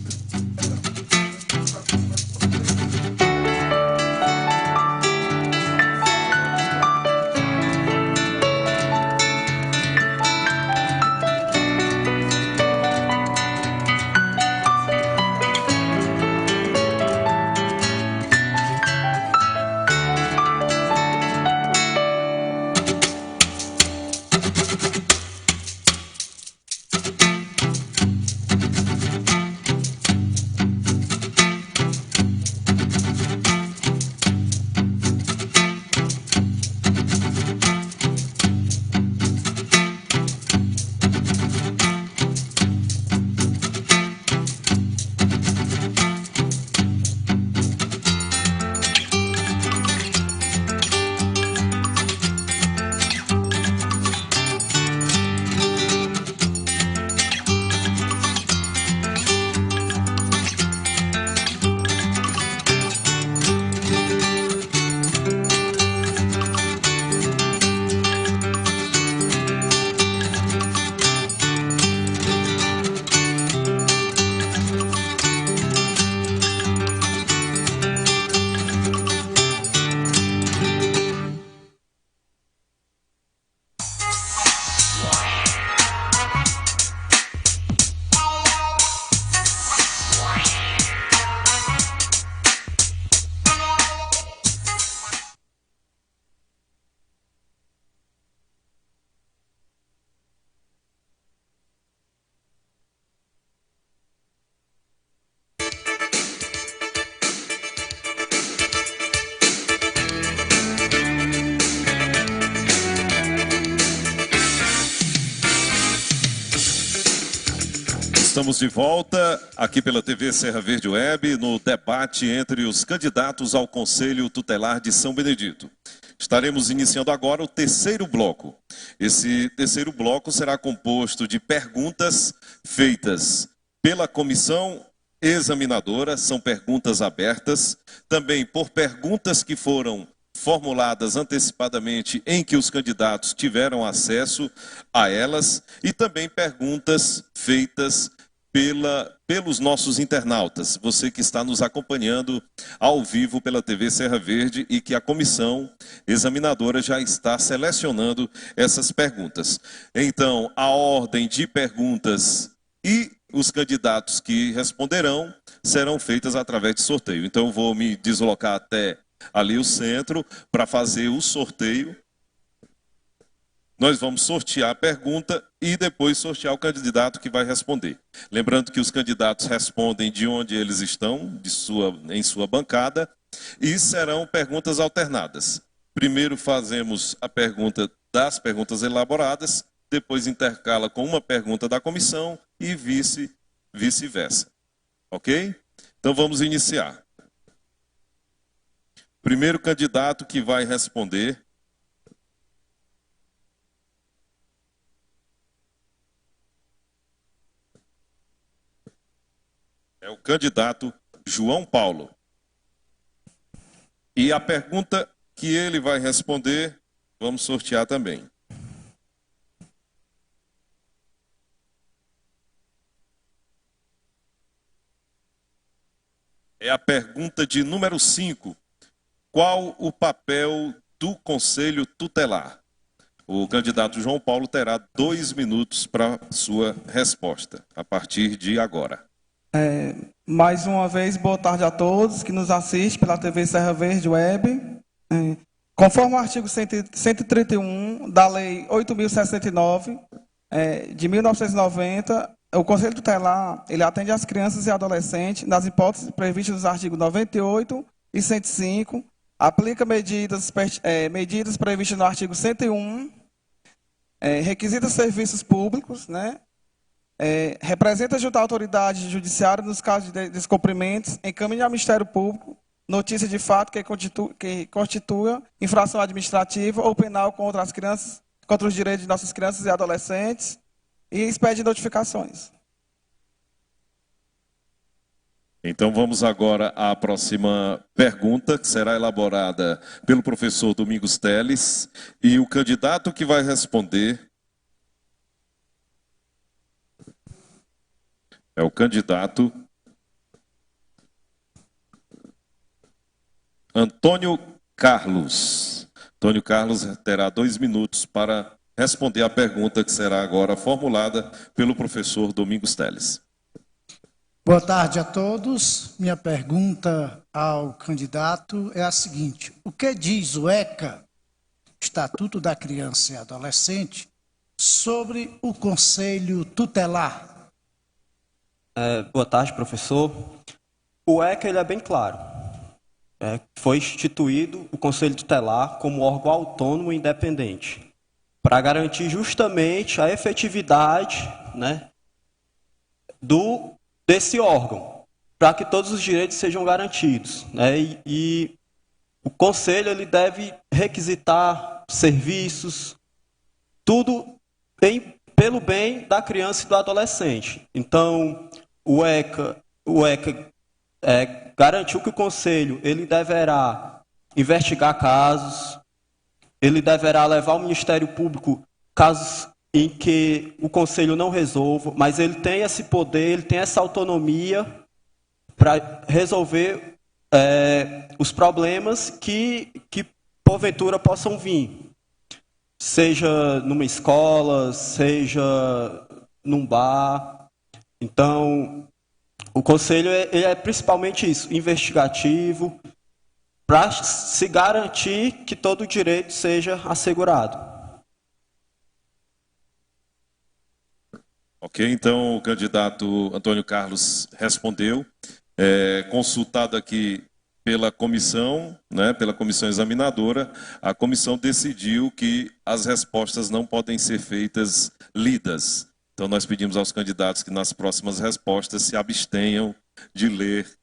Estamos de volta aqui pela TV Serra Verde Web no debate entre os candidatos ao Conselho Tutelar de São Benedito. Estaremos iniciando agora o terceiro bloco. Esse terceiro bloco será composto de perguntas feitas pela comissão examinadora, são perguntas abertas, também por perguntas que foram formuladas antecipadamente em que os candidatos tiveram acesso a elas e também perguntas feitas pelos nossos internautas, você que está nos acompanhando ao vivo pela TV Serra Verde e que a comissão examinadora já está selecionando essas perguntas. Então, a ordem de perguntas e os candidatos que responderão serão feitas através de sorteio. Então, eu vou me deslocar até ali o centro para fazer o sorteio. Nós vamos sortear a pergunta e depois sortear o candidato que vai responder. Lembrando que os candidatos respondem de onde eles estão, em sua bancada, e serão perguntas alternadas. Primeiro fazemos a pergunta das perguntas elaboradas, depois intercala com uma pergunta da comissão e vice-versa. Ok? Então vamos iniciar. Primeiro candidato que vai responder é o candidato João Paulo. E a pergunta que ele vai responder, vamos sortear também. É a pergunta de número 5. Qual o papel do Conselho Tutelar? O candidato João Paulo terá 2 minutos para sua resposta, a partir de agora. Mais uma vez, boa tarde a todos que nos assistem pela TV Serra Verde Web. Conforme o artigo 131 da Lei 8.069, de 1990, o Conselho Tutelar ele atende às crianças e adolescentes nas hipóteses previstas nos artigos 98 e 105, aplica medidas previstas no artigo 101, requisita serviços públicos, né? Representa junto à autoridade judiciária nos casos de descumprimentos, encaminha ao Ministério Público notícia de fato que constitua infração administrativa ou penal contra as crianças, contra os direitos de nossas crianças e adolescentes e expede notificações. Então vamos agora à próxima pergunta, que será elaborada pelo professor Domingos Teles, e o candidato que vai responder é o candidato Antônio Carlos. Antônio Carlos terá 2 minutos para responder a pergunta que será agora formulada pelo professor Domingos Teles. Boa tarde a todos. Minha pergunta ao candidato é a seguinte: o que diz o ECA, Estatuto da Criança e Adolescente, sobre o Conselho Tutelar? Boa tarde, professor. O ECA ele é bem claro. Foi instituído o Conselho Tutelar como órgão autônomo e independente, para garantir justamente a efetividade, né, desse órgão, para que todos os direitos sejam garantidos, né? E o Conselho ele deve requisitar serviços, tudo pelo bem da criança e do adolescente. Então, o ECA garantiu que o Conselho ele deverá investigar casos, ele deverá levar ao Ministério Público casos em que o Conselho não resolva, mas ele tem esse poder, ele tem essa autonomia para resolver os problemas que porventura possam vir, seja numa escola, seja num bar. Então, o Conselho ele é principalmente isso, investigativo, para se garantir que todo o direito seja assegurado. Ok, então o candidato Antônio Carlos respondeu. Consultado aqui pela comissão, né, pela comissão examinadora, a comissão decidiu que as respostas não podem ser feitas lidas. Então nós pedimos aos candidatos que nas próximas respostas se abstenham de ler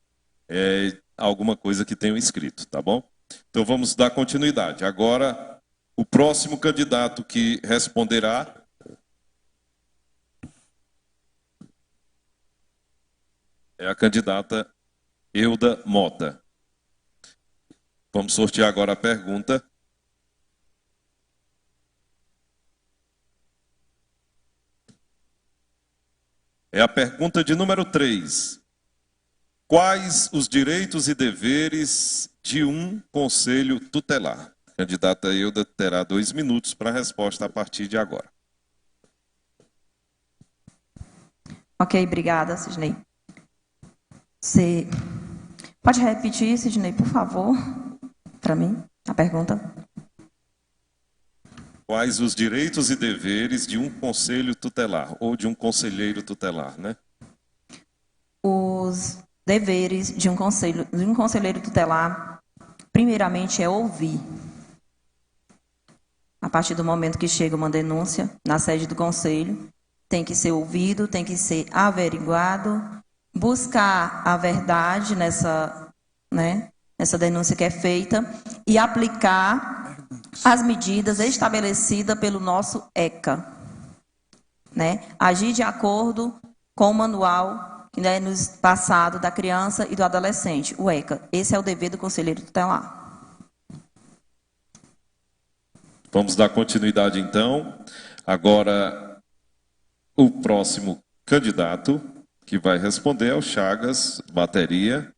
alguma coisa que tenham escrito, tá bom? Então vamos dar continuidade. Agora, o próximo candidato que responderá é a candidata Euda Mota. Vamos sortear agora a pergunta. É a pergunta de número 3. Quais os direitos e deveres de um conselho tutelar? A candidata Euda terá 2 minutos para a resposta a partir de agora. Ok, obrigada, Sidney. Você pode repetir, Sidney, por favor, para mim, a pergunta? Quais os direitos e deveres de um conselho tutelar, ou de um conselheiro tutelar, né? Os deveres de um conselheiro tutelar, primeiramente, é ouvir. A partir do momento que chega uma denúncia na sede do conselho, tem que ser ouvido, tem que ser averiguado, buscar a verdade nessa denúncia que é feita e aplicar as medidas estabelecidas pelo nosso ECA. Né? Agir de acordo com o manual que é nos passado da criança e do adolescente, o ECA. Esse é o dever do conselheiro tutelar. Vamos dar continuidade, então. Agora, o próximo candidato que vai responder é o Chagas Bateria,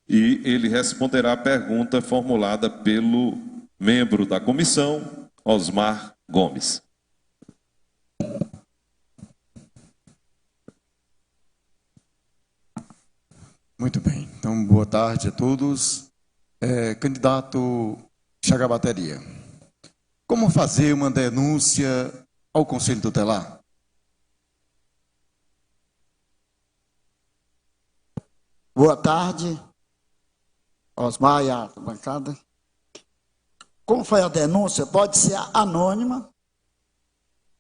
e ele responderá a pergunta formulada pelo membro da comissão, Osmar Gomes. Muito bem, então boa tarde a todos. Candidato Chagas Bateria, como fazer uma denúncia ao Conselho Tutelar? Boa tarde, Osmar e a bancada. Como foi a denúncia? Pode ser anônima,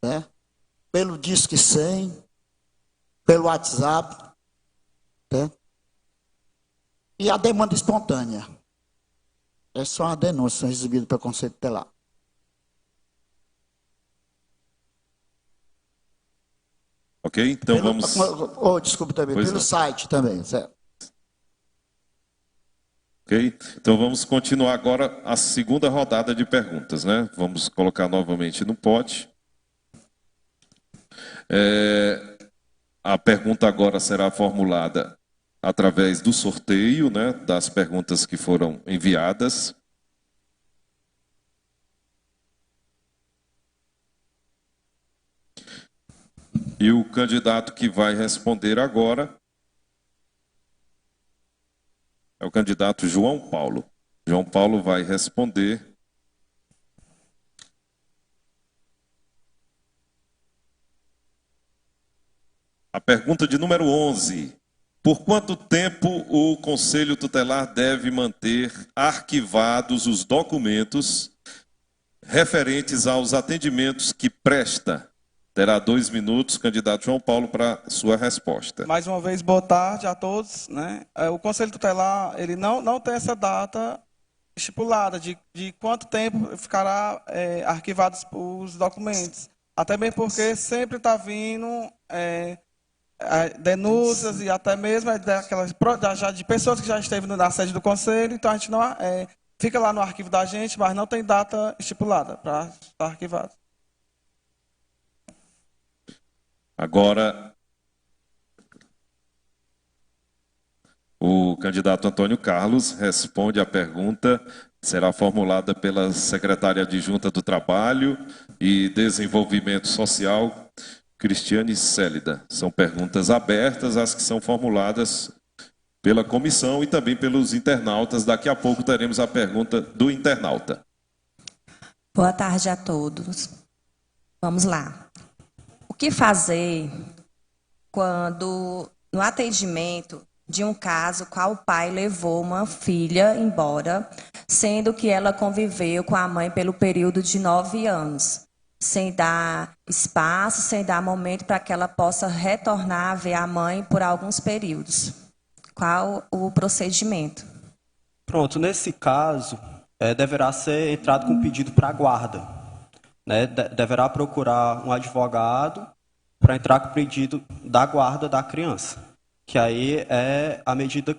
né? Pelo Disque 100, pelo WhatsApp, né? E a demanda espontânea. É só uma denúncia recebida pelo Conselho Tutelar. Ok, então vamos... Desculpe também, pois pelo não. site também, certo? Ok? Então vamos continuar agora a segunda rodada de perguntas, né? Vamos colocar novamente no pote. A pergunta agora será formulada através do sorteio, né, das perguntas que foram enviadas. E o candidato que vai responder agora é o candidato João Paulo. João Paulo vai responder. A pergunta de número 11. Por quanto tempo o Conselho Tutelar deve manter arquivados os documentos referentes aos atendimentos que presta? Terá 2 minutos, candidato João Paulo, para sua resposta. Mais uma vez, boa tarde a todos, né? O Conselho Tutelar, ele não tem essa data estipulada de quanto tempo ficará arquivados os documentos. Até mesmo porque sempre está vindo denúncias e até mesmo já de pessoas que já esteve na sede do Conselho, então a gente não fica lá no arquivo da gente, mas não tem data estipulada para estar arquivado. Agora, o candidato Antônio Carlos responde à pergunta, será formulada pela secretária adjunta do Trabalho e Desenvolvimento Social, Cristiane Célida. São perguntas abertas, as que são formuladas pela comissão e também pelos internautas. Daqui a pouco teremos a pergunta do internauta. Boa tarde a todos. Vamos lá. O que fazer quando, no atendimento de um caso, qual o pai levou uma filha embora, sendo que ela conviveu com a mãe pelo período de 9 anos, sem dar espaço, sem dar momento para que ela possa retornar a ver a mãe por alguns períodos? Qual o procedimento? Pronto, nesse caso, deverá ser entrado com pedido para guarda. Né? Deverá procurar um advogado para entrar com o pedido da guarda da criança, que aí é a medida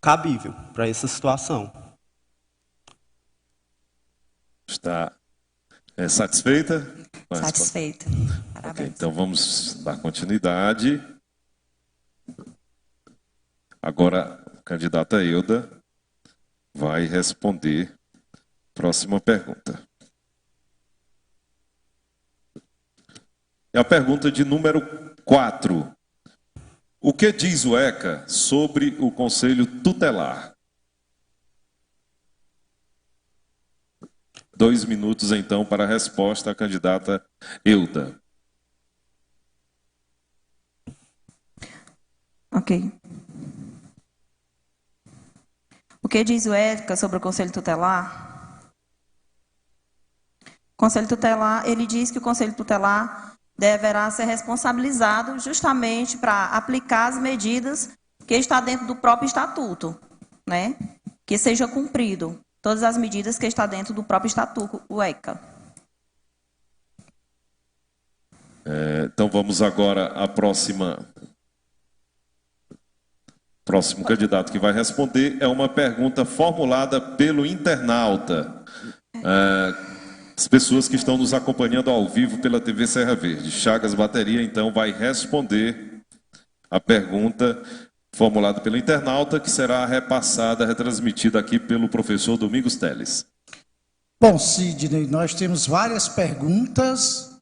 cabível para essa situação. Está satisfeita? Satisfeita. Parabéns. Okay, então vamos dar continuidade. Agora, a candidata Euda vai responder. Próxima pergunta. É a pergunta de número 4. O que diz o ECA sobre o Conselho Tutelar? 2 minutos, então, para a resposta à candidata Euda. Ok. O que diz o ECA sobre o Conselho Tutelar? O Conselho Tutelar, ele diz que o Conselho Tutelar deverá ser responsabilizado justamente para aplicar as medidas que está dentro do próprio estatuto, né? Que seja cumprido todas as medidas que está dentro do próprio estatuto, o ECA. Então vamos agora à próximo candidato que vai responder. É uma pergunta formulada pelo internauta. As pessoas que estão nos acompanhando ao vivo pela TV Serra Verde. Chagas Bateria, então, vai responder a pergunta formulada pelo internauta, que será repassada, retransmitida aqui pelo professor Domingos Teles. Bom, Sidney, nós temos várias perguntas.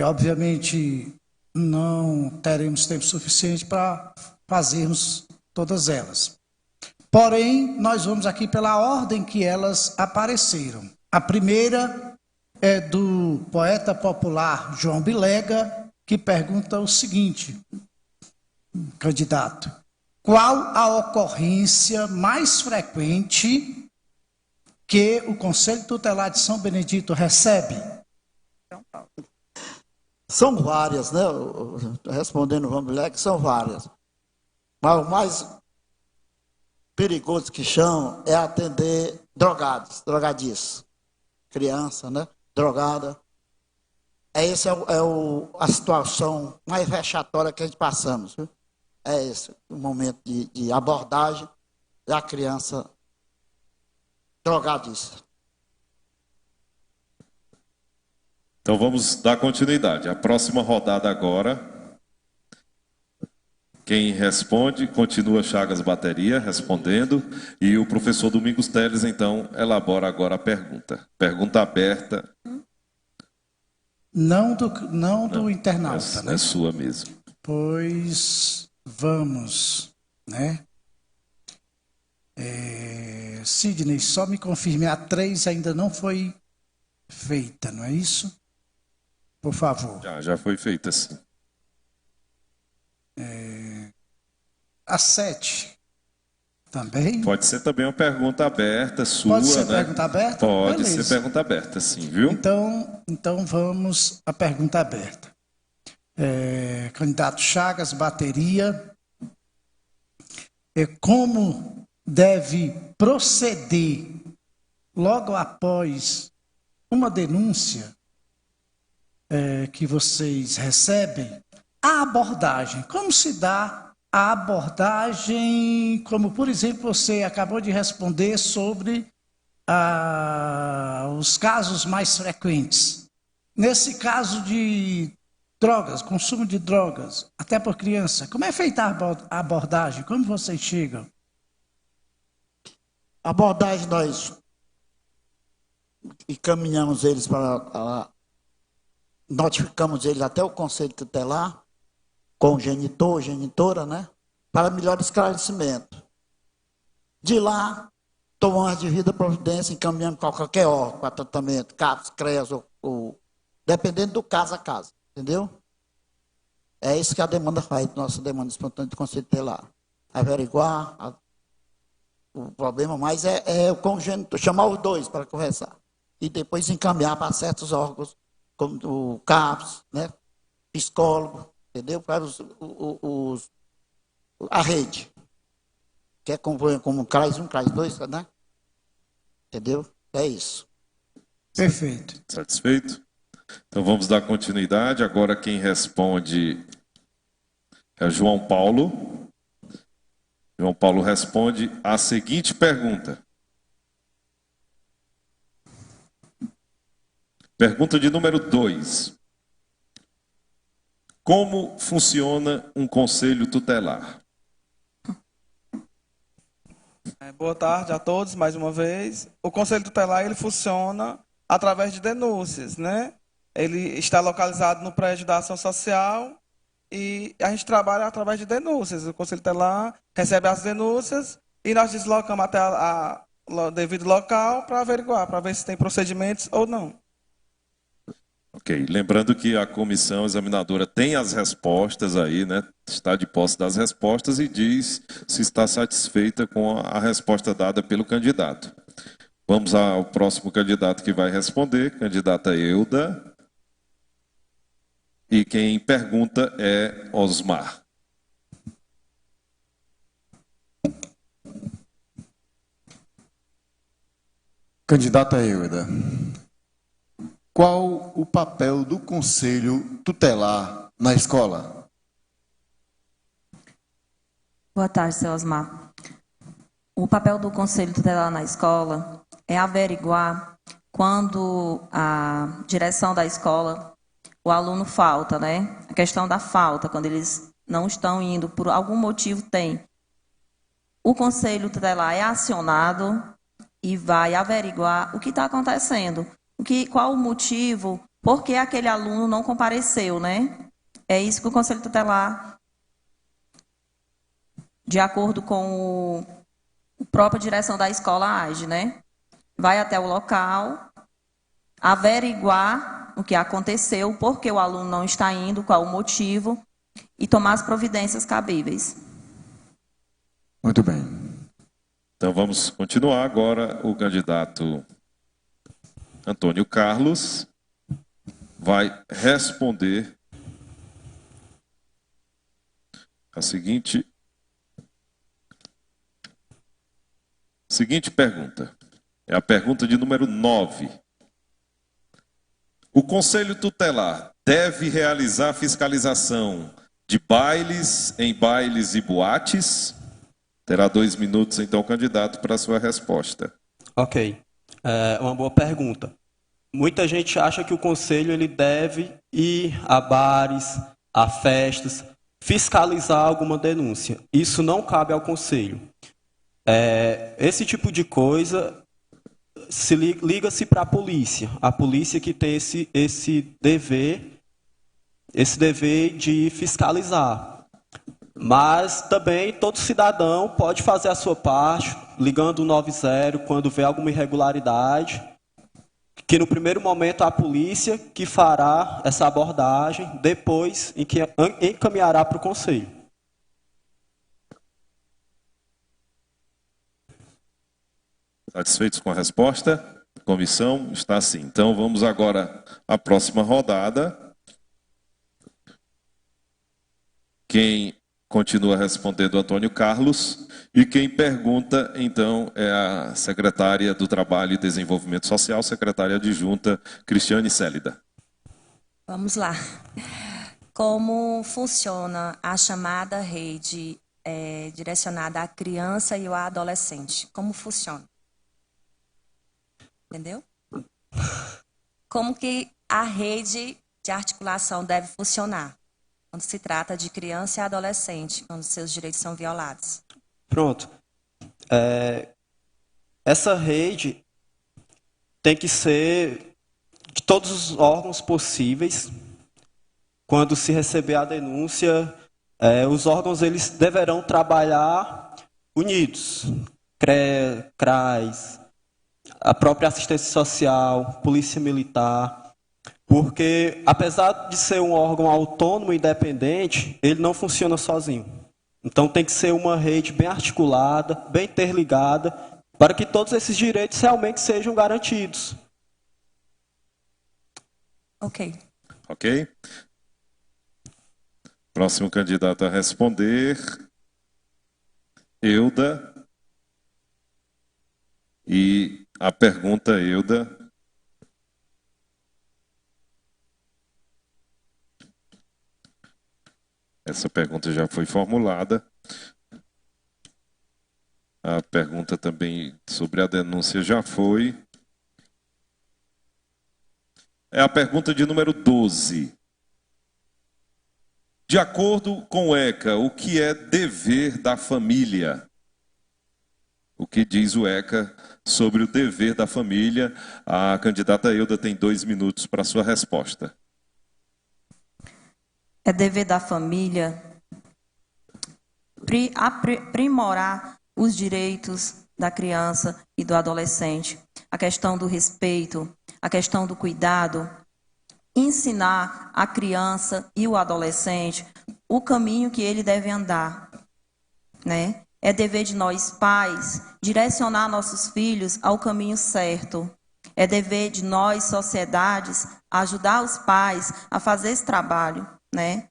Obviamente, não teremos tempo suficiente para fazermos todas elas. Porém, nós vamos aqui pela ordem que elas apareceram. A primeira é do poeta popular João Bilega, que pergunta o seguinte, candidato: qual a ocorrência mais frequente que o Conselho Tutelar de São Benedito recebe? São várias, né? Respondendo o João Bilega, são várias. Mas o mais perigoso que chamam é atender drogados, drogadiços. Criança, né? Drogada. Essa a situação mais vexatória que a gente passamos. Viu? É esse o momento de abordagem da criança drogadista. Então vamos dar continuidade. A próxima rodada agora. Quem responde, continua Chagas Bateria respondendo. E o professor Domingos Teles, então, elabora agora a pergunta. Pergunta aberta. Não do internauta, né? É sua mesmo. Pois vamos, né? Sidney, só me confirme, a 3 ainda não foi feita, não é isso? Por favor. Já foi feita, sim. A 7 também? Pode ser também uma pergunta aberta, sua, Pode ser né? pergunta aberta? Pode Beleza. ser pergunta aberta, sim, viu? Então vamos à pergunta aberta. Candidato Chagas Bateria, como deve proceder logo após uma denúncia que vocês recebem, a abordagem? Como se dá a abordagem, como, por exemplo, você acabou de responder sobre os casos mais frequentes? Nesse caso de drogas, consumo de drogas, até por criança, como é feita a abordagem? Como vocês chegam? A abordagem, nós encaminhamos eles notificamos eles até o Conselho Tutelar, com o genitor, genitora, né? Para melhor esclarecimento. De lá, tomamos a devida providência, encaminhamos para qualquer órgão, para tratamento, CAPS, CREAS, ou dependendo do caso a caso, entendeu? É isso que a demanda faz, nossa demanda espontânea do Conselho Tutelar. Averiguar o problema, mas é o congênito, chamar os dois para conversar. E depois encaminhar para certos órgãos, como o CAPS, né? Psicólogo, entendeu? Para a rede. Que é como CRAS 1, CRAS 2, né? Entendeu? É isso. Perfeito. Satisfeito? Então vamos dar continuidade. Agora quem responde é João Paulo. João Paulo responde a seguinte pergunta. Pergunta de número 2. Como funciona um conselho tutelar? Boa tarde a todos, mais uma vez. O Conselho Tutelar, ele funciona através de denúncias, né? Ele está localizado no prédio da Ação Social e a gente trabalha através de denúncias. O Conselho Tutelar recebe as denúncias e nós deslocamos até o devido local para averiguar, para ver se tem procedimentos ou não. Ok, lembrando que a comissão examinadora tem as respostas aí, né? Está de posse das respostas e diz se está satisfeita com a resposta dada pelo candidato. Vamos ao próximo candidato que vai responder, candidata Euda. E quem pergunta é Osmar. Candidata Euda. Qual o papel do Conselho Tutelar na escola? Boa tarde, seu Osmar. O papel do Conselho Tutelar na escola é averiguar quando a direção da escola, o aluno falta, né? A questão da falta, quando eles não estão indo, por algum motivo tem. O Conselho Tutelar é acionado e vai averiguar o que está acontecendo. Qual o motivo, por que aquele aluno não compareceu, né? É isso que o Conselho Tutelar, de acordo com a própria direção da escola, age, né? Vai até o local, averiguar o que aconteceu, por que o aluno não está indo, qual o motivo, e tomar as providências cabíveis. Muito bem. Então vamos continuar agora. O candidato Antônio Carlos vai responder a seguinte pergunta. É a pergunta de número 9. O Conselho Tutelar deve realizar fiscalização de bailes em bailes e boates? Terá 2 minutos, então, o candidato, para a sua resposta. Ok. É uma boa pergunta. Muita gente acha que o conselho ele deve ir a bares, a festas, fiscalizar alguma denúncia. Isso não cabe ao conselho. Esse tipo de coisa liga-se para a polícia que tem esse dever de fiscalizar. Mas também todo cidadão pode fazer a sua parte, ligando o 90 quando vê alguma irregularidade, que no primeiro momento a polícia que fará essa abordagem, depois em que encaminhará para o conselho. Satisfeitos com a resposta? A comissão está sim. Então vamos agora à próxima rodada. Quem continua respondendo, Antônio Carlos. E quem pergunta, então, é a secretária do Trabalho e Desenvolvimento Social, secretária adjunta, Cristiane Célida. Vamos lá. Como funciona a chamada rede direcionada à criança e ao adolescente? Como funciona? Entendeu? Como que a rede de articulação deve funcionar quando se trata de criança e adolescente, quando seus direitos são violados? Pronto. Essa rede tem que ser de todos os órgãos possíveis. Quando se receber a denúncia, os órgãos eles deverão trabalhar unidos. CRAS, a própria assistência social, polícia militar, porque apesar de ser um órgão autônomo e independente, ele não funciona sozinho. Então tem que ser uma rede bem articulada, bem interligada, para que todos esses direitos realmente sejam garantidos. Ok. Ok. Próximo candidato a responder, Euda. E a pergunta, Euda. Essa pergunta já foi formulada. A pergunta também sobre a denúncia já foi. É a pergunta de número 12. De acordo com o ECA, o que é dever da família? O que diz o ECA sobre o dever da família? A candidata Euda tem 2 minutos para a sua resposta. É dever da família aprimorar os direitos da criança e do adolescente, a questão do respeito, a questão do cuidado, ensinar a criança e o adolescente o caminho que ele deve andar, né? É dever de nós pais direcionar nossos filhos ao caminho certo. É dever de nós, sociedades, ajudar os pais a fazer esse trabalho, né?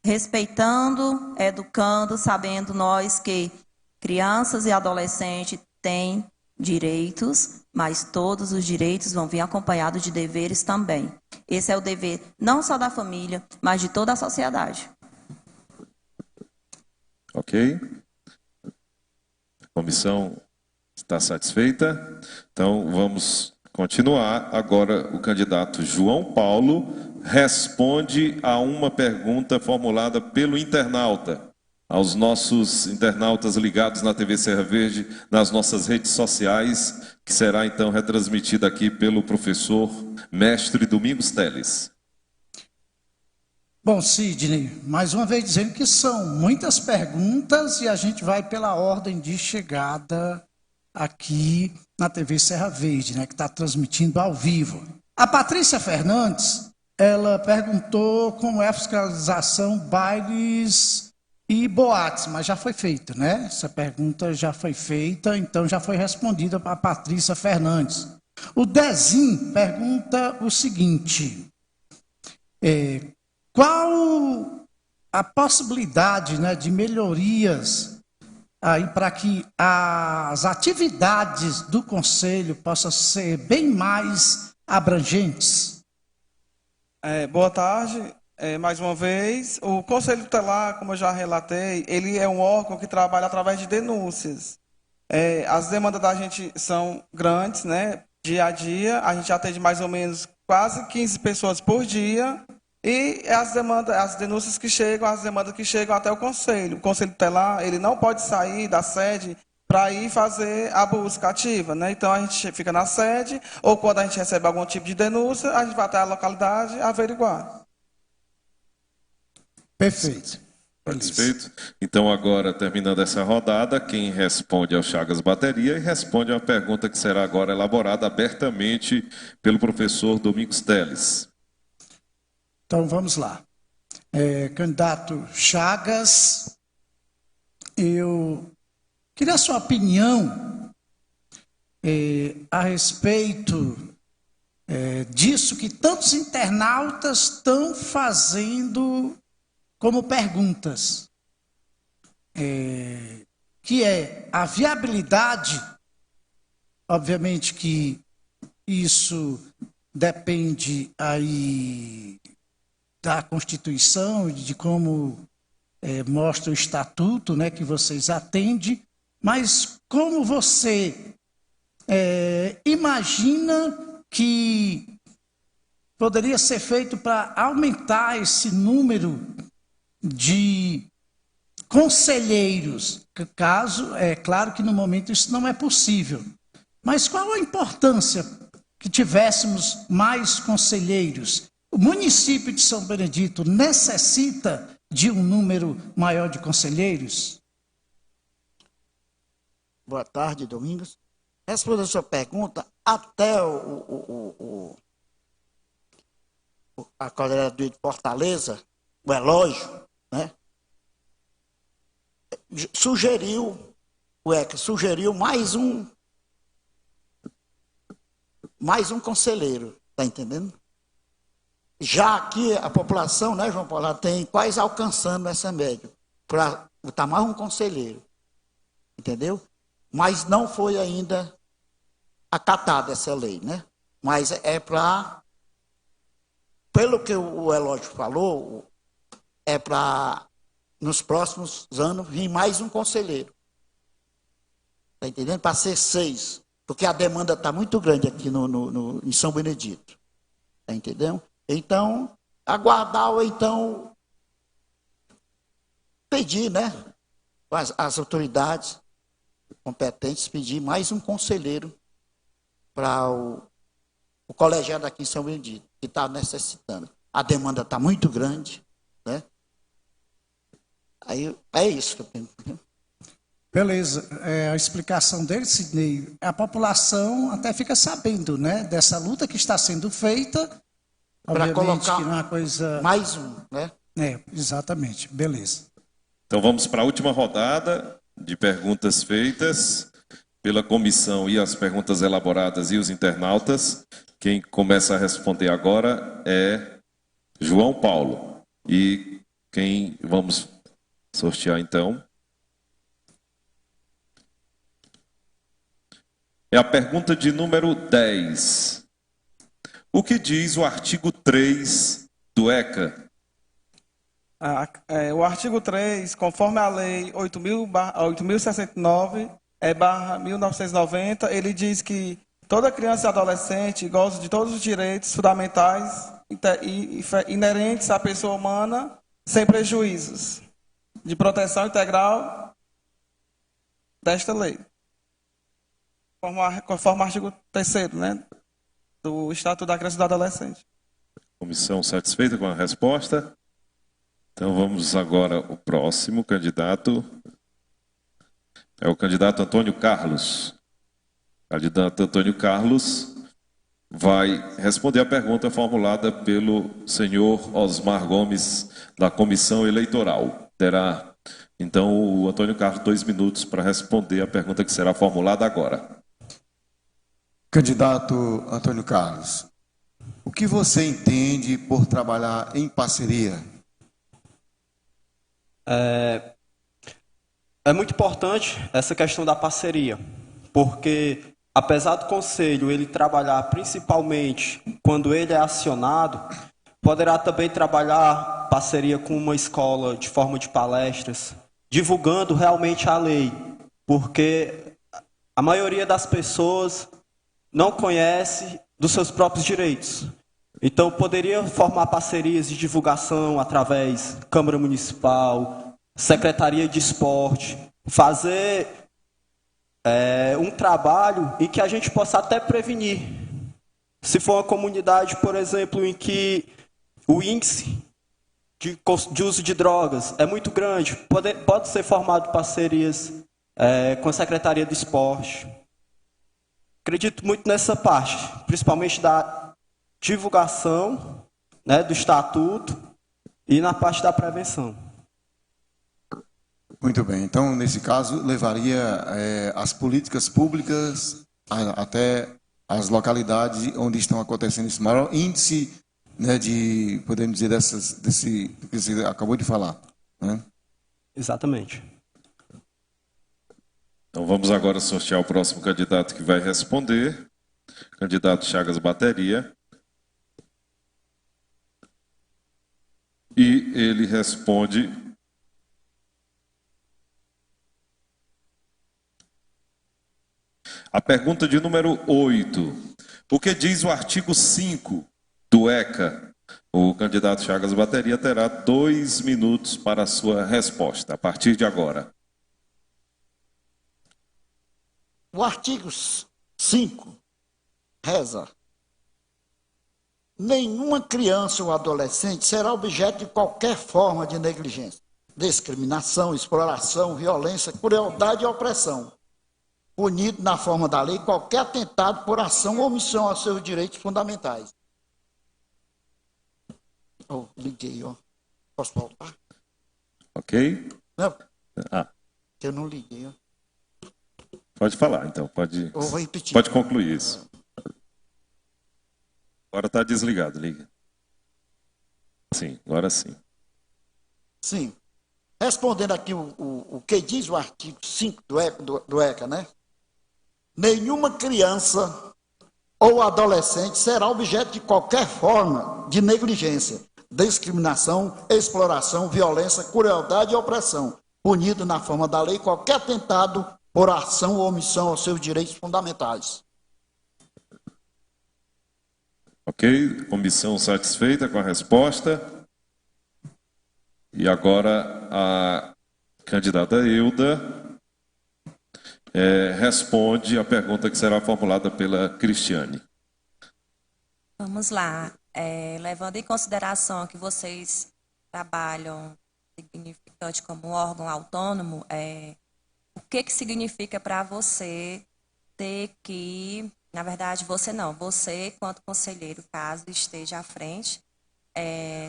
Respeitando, educando, sabendo nós que crianças e adolescentes têm direitos, mas todos os direitos vão vir acompanhados de deveres também. Esse é o dever não só da família, mas de toda a sociedade. Ok. A comissão está satisfeita? Então vamos continuar. Agora o candidato João Paulo responde a uma pergunta formulada pelo internauta. Aos nossos internautas ligados na TV Serra Verde, nas nossas redes sociais, que será então retransmitida aqui pelo professor mestre Domingos Teles. Bom, Sidney, mais uma vez dizendo que são muitas perguntas e a gente vai pela ordem de chegada aqui na TV Serra Verde, né, que está transmitindo ao vivo. A Patrícia Fernandes, ela perguntou como é a fiscalização bailes e boates, mas já foi feita, né? Essa pergunta já foi feita, então já foi respondida para a Patrícia Fernandes. O Dezim pergunta o seguinte: qual a possibilidade, né, de melhorias aí para que as atividades do Conselho possam ser bem mais abrangentes? Boa tarde. Mais uma vez, o Conselho Tutelar, como eu já relatei, ele é um órgão que trabalha através de denúncias. As demandas da gente são grandes, né? Dia a dia, a gente atende mais ou menos quase 15 pessoas por dia. E as denúncias que chegam, as demandas que chegam até o Conselho. O Conselho Tutelar, ele não pode sair da sede para ir fazer a busca ativa, né? Então, a gente fica na sede, ou quando a gente recebe algum tipo de denúncia, a gente vai até a localidade averiguar. Perfeito. Satisfeito? Então, agora, terminando essa rodada, quem responde é o Chagas Bateria e responde a uma pergunta que será agora elaborada abertamente pelo professor Domingos Teles. Então, vamos lá. Candidato Chagas, eu queria a sua opinião a respeito disso que tantos internautas estão fazendo como perguntas, que é a viabilidade. Obviamente que isso depende aí da Constituição e de como mostra o estatuto, né, que vocês atendem, mas como você imagina que poderia ser feito para aumentar esse número de conselheiros? Caso, é claro que no momento isso não é possível, mas qual a importância que tivéssemos mais conselheiros? O município de São Benedito necessita de um número maior de conselheiros? Boa tarde, Domingos. Respondendo a sua pergunta, até a coordenadoria de Fortaleza, o Elógio, né, o ECA sugeriu mais um conselheiro, tá entendendo? Já aqui a população, né, João Paulo, tem quase alcançando essa média, para botar mais um conselheiro, entendeu? Mas não foi ainda acatada essa lei, né? Mas pelo que o Elógio falou, para nos próximos anos vir mais um conselheiro. Está entendendo? Para ser 6, porque a demanda está muito grande aqui em São Benedito. Está entendendo? Então, aguardar ou então pedir, né? As autoridades competentes pedir mais um conselheiro para o colegiado aqui em São Benedito, que está necessitando. A demanda está muito grande, né? Aí é isso que eu penso. Beleza. A explicação dele, Sidney, a população até fica sabendo, né, dessa luta que está sendo feita. Para colocar que não é uma coisa... mais um, né? Exatamente. Beleza. Então vamos para a última rodada de perguntas feitas pela comissão e as perguntas elaboradas e os internautas. Quem começa a responder agora é João Paulo. E quem vamos sortear então é a pergunta de número 10. O que diz o artigo 3 do ECA? O artigo 3, conforme a lei 8.069/1990, ele diz que toda criança e adolescente goza de todos os direitos fundamentais inerentes à pessoa humana, sem prejuízos, de proteção integral desta lei. Conforme o artigo 3º, né, do Estatuto da Criança e do Adolescente. Comissão satisfeita com a resposta? Então vamos agora ao próximo candidato. É o candidato Antônio Carlos. O candidato Antônio Carlos vai responder a pergunta formulada pelo senhor Osmar Gomes, da Comissão Eleitoral. Terá, então, o Antônio Carlos 2 minutos para responder a pergunta que será formulada agora. Candidato Antônio Carlos, o que você entende por trabalhar em parceria? É muito importante essa questão da parceria, porque apesar do conselho ele trabalhar principalmente quando ele é acionado, poderá também trabalhar parceria com uma escola de forma de palestras, divulgando realmente a lei, porque A maioria das pessoas não conhece dos seus próprios direitos. Então, poderia formar parcerias de divulgação através da Câmara Municipal, Secretaria de Esporte, fazer um trabalho em que a gente possa até prevenir. Se for uma comunidade, por exemplo, em que o índice de uso de drogas é muito grande, pode ser formado parcerias com a Secretaria do Esporte. Acredito muito nessa parte, principalmente da divulgação, né, do estatuto e na parte da prevenção. Muito bem. Então, nesse caso, levaria as políticas públicas até as localidades onde estão acontecendo esse maior índice, né, de, podemos dizer, desse que você acabou de falar, né? Exatamente. Então vamos agora sortear o próximo candidato que vai responder. Candidato Chagas Bateria. E ele responde: a pergunta de número 8. O que diz o artigo 5 do ECA? O candidato Chagas Bateria terá 2 minutos para a sua resposta, a partir de agora. O artigo 5 reza: nenhuma criança ou adolescente será objeto de qualquer forma de negligência, discriminação, exploração, violência, crueldade e opressão, punido na forma da lei qualquer atentado por ação ou omissão aos seus direitos fundamentais. Oh, liguei, ó. Posso voltar? Ok? Não, Ah, eu não liguei, ó. pode falar, então. Pode, Eu vou repetir. pode concluir isso. Agora está desligado, liga. Sim, agora sim. Sim. Respondendo aqui o que diz o artigo 5 do ECA, né? Nenhuma criança ou adolescente será objeto de qualquer forma de negligência, discriminação, exploração, violência, crueldade e opressão, punido na forma da lei qualquer atentado por ação ou omissão aos seus direitos fundamentais. Ok? Comissão satisfeita com a resposta. E agora a candidata Euda responde a pergunta que será formulada pela Cristiane. Vamos lá. Levando em consideração que vocês trabalham significante como órgão autônomo, o que significa para você ter que, na verdade, você não, você, quanto conselheiro, caso esteja à frente,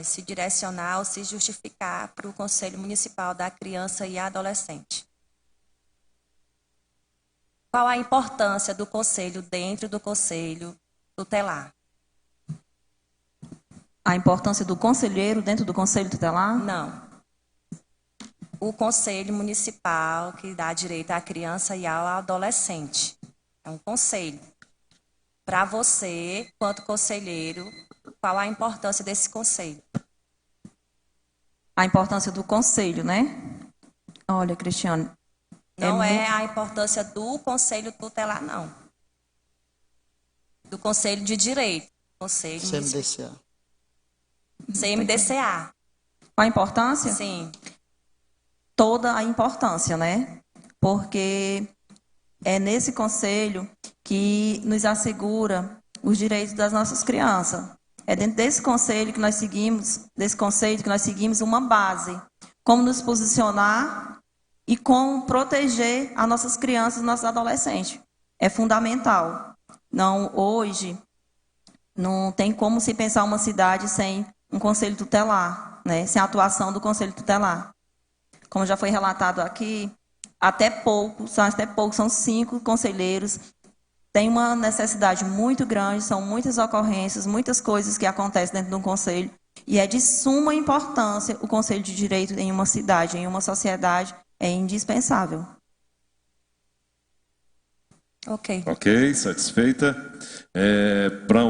se direcionar ou se justificar para o Conselho Municipal da Criança e Adolescente? Qual a importância do conselho dentro do conselho tutelar? A importância do conselheiro dentro do conselho tutelar? Não. O conselho municipal que dá direito à criança e ao adolescente. É um conselho. Para você, quanto conselheiro, qual a importância desse conselho? A importância do conselho, né? Olha, Cristiane. Não é a importância do conselho tutelar, não. Do conselho de direito. Conselho CMDCA. CMDCA. Qual a importância? Sim. Toda a importância, né? Porque é nesse conselho que nos assegura os direitos das nossas crianças. É dentro desse conselho que nós seguimos uma base. Como nos posicionar e como proteger as nossas crianças e nossos adolescentes. É fundamental. Não, hoje, não tem como se pensar uma cidade sem um conselho tutelar, né? Sem a atuação do conselho tutelar. Como já foi relatado aqui, até pouco, são 5 conselheiros. Tem uma necessidade muito grande, são muitas ocorrências, muitas coisas que acontecem dentro de um conselho. E é de suma importância o conselho de direito em uma cidade, em uma sociedade, é indispensável. Ok. Ok, satisfeita.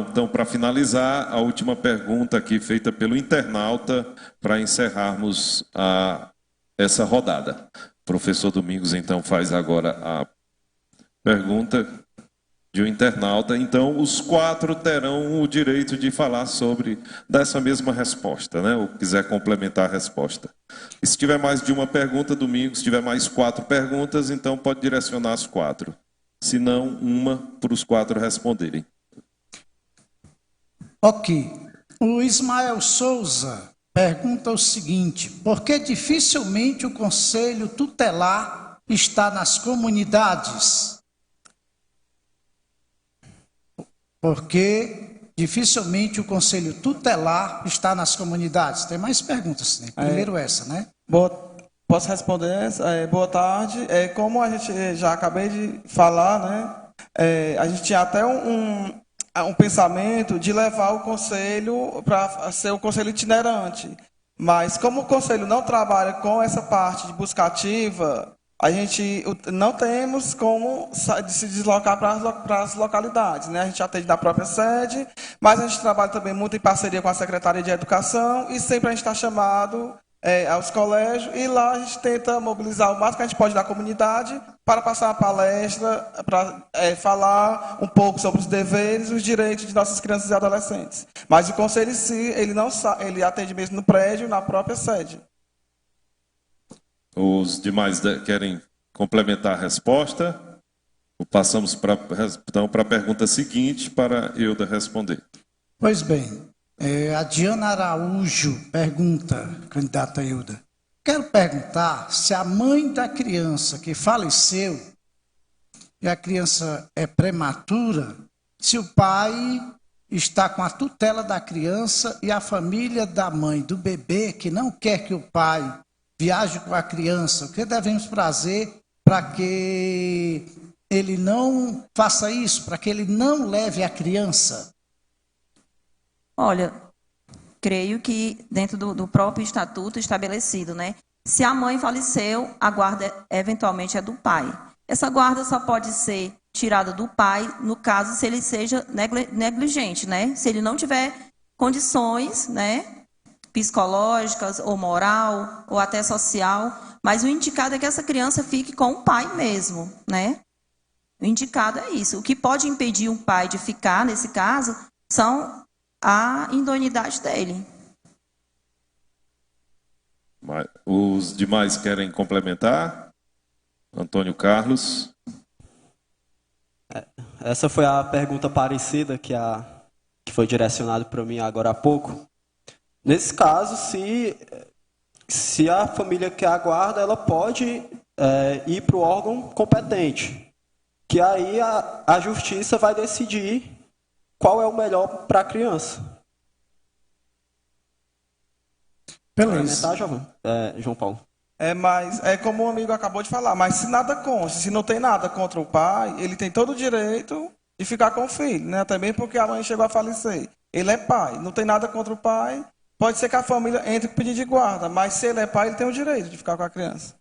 Então, para finalizar, a última pergunta aqui feita pelo internauta para encerrarmos essa rodada. O professor Domingos, então, faz agora Pergunta de um internauta. Então, os 4 terão o direito de falar sobre dessa mesma resposta, né? Ou quiser complementar a resposta. E se tiver mais de uma pergunta, Domingos, se tiver mais 4 perguntas, então pode direcionar as 4. Se não, uma para os 4 responderem. Ok. O Ismael Souza pergunta o seguinte: por que dificilmente o Conselho Tutelar está nas comunidades? Porque dificilmente o Conselho Tutelar está nas comunidades. Tem mais perguntas, né? Primeiro essa, né? Posso responder essa? Boa tarde. Como a gente já acabei de falar, né? A gente tinha até um pensamento de levar o conselho para ser um conselho itinerante. Mas como o conselho não trabalha com essa parte de busca ativa, a gente não temos como se deslocar para as localidades, né? A gente atende na própria sede, mas a gente trabalha também muito em parceria com a Secretaria de Educação e sempre a gente está chamado aos colégios e lá a gente tenta mobilizar o máximo que a gente pode da comunidade para passar uma palestra, para falar um pouco sobre os deveres e os direitos de nossas crianças e adolescentes. Mas o conselho em si, ele atende mesmo no prédio, na própria sede. Os demais querem complementar a resposta? Ou passamos então para a pergunta seguinte para Euda responder. Pois bem, a Diana Araújo pergunta, candidata Euda, quero perguntar se a mãe da criança que faleceu e a criança é prematura, se o pai está com a tutela da criança e a família da mãe do bebê que não quer que o pai viaje com a criança, o que devemos fazer para que ele não faça isso, para que ele não leve a criança? Olha, creio que dentro do próprio estatuto estabelecido, né? Se a mãe faleceu, a guarda eventualmente é do pai. Essa guarda só pode ser tirada do pai, no caso, se ele seja negligente, né? Se ele não tiver condições, né? Psicológicas, ou moral, ou até social, mas o indicado é que essa criança fique com o pai mesmo, né? O indicado é isso. O que pode impedir um pai de ficar, nesse caso, são a idoneidade dele. Os demais querem complementar? Antônio Carlos. Essa foi a pergunta parecida que foi direcionada para mim agora há pouco. Nesse caso, se a família quer a guarda, ela pode ir para o órgão competente, que aí a justiça vai decidir qual é o melhor para a criança. Beleza. João Paulo. Mas é como o amigo acabou de falar, mas se nada consta, se não tem nada contra o pai, ele tem todo o direito de ficar com o filho, né? Também porque a mãe chegou a falecer. Ele é pai, não tem nada contra o pai. Pode ser que a família entre com pedido de guarda, mas se ele é pai, ele tem o direito de ficar com a criança.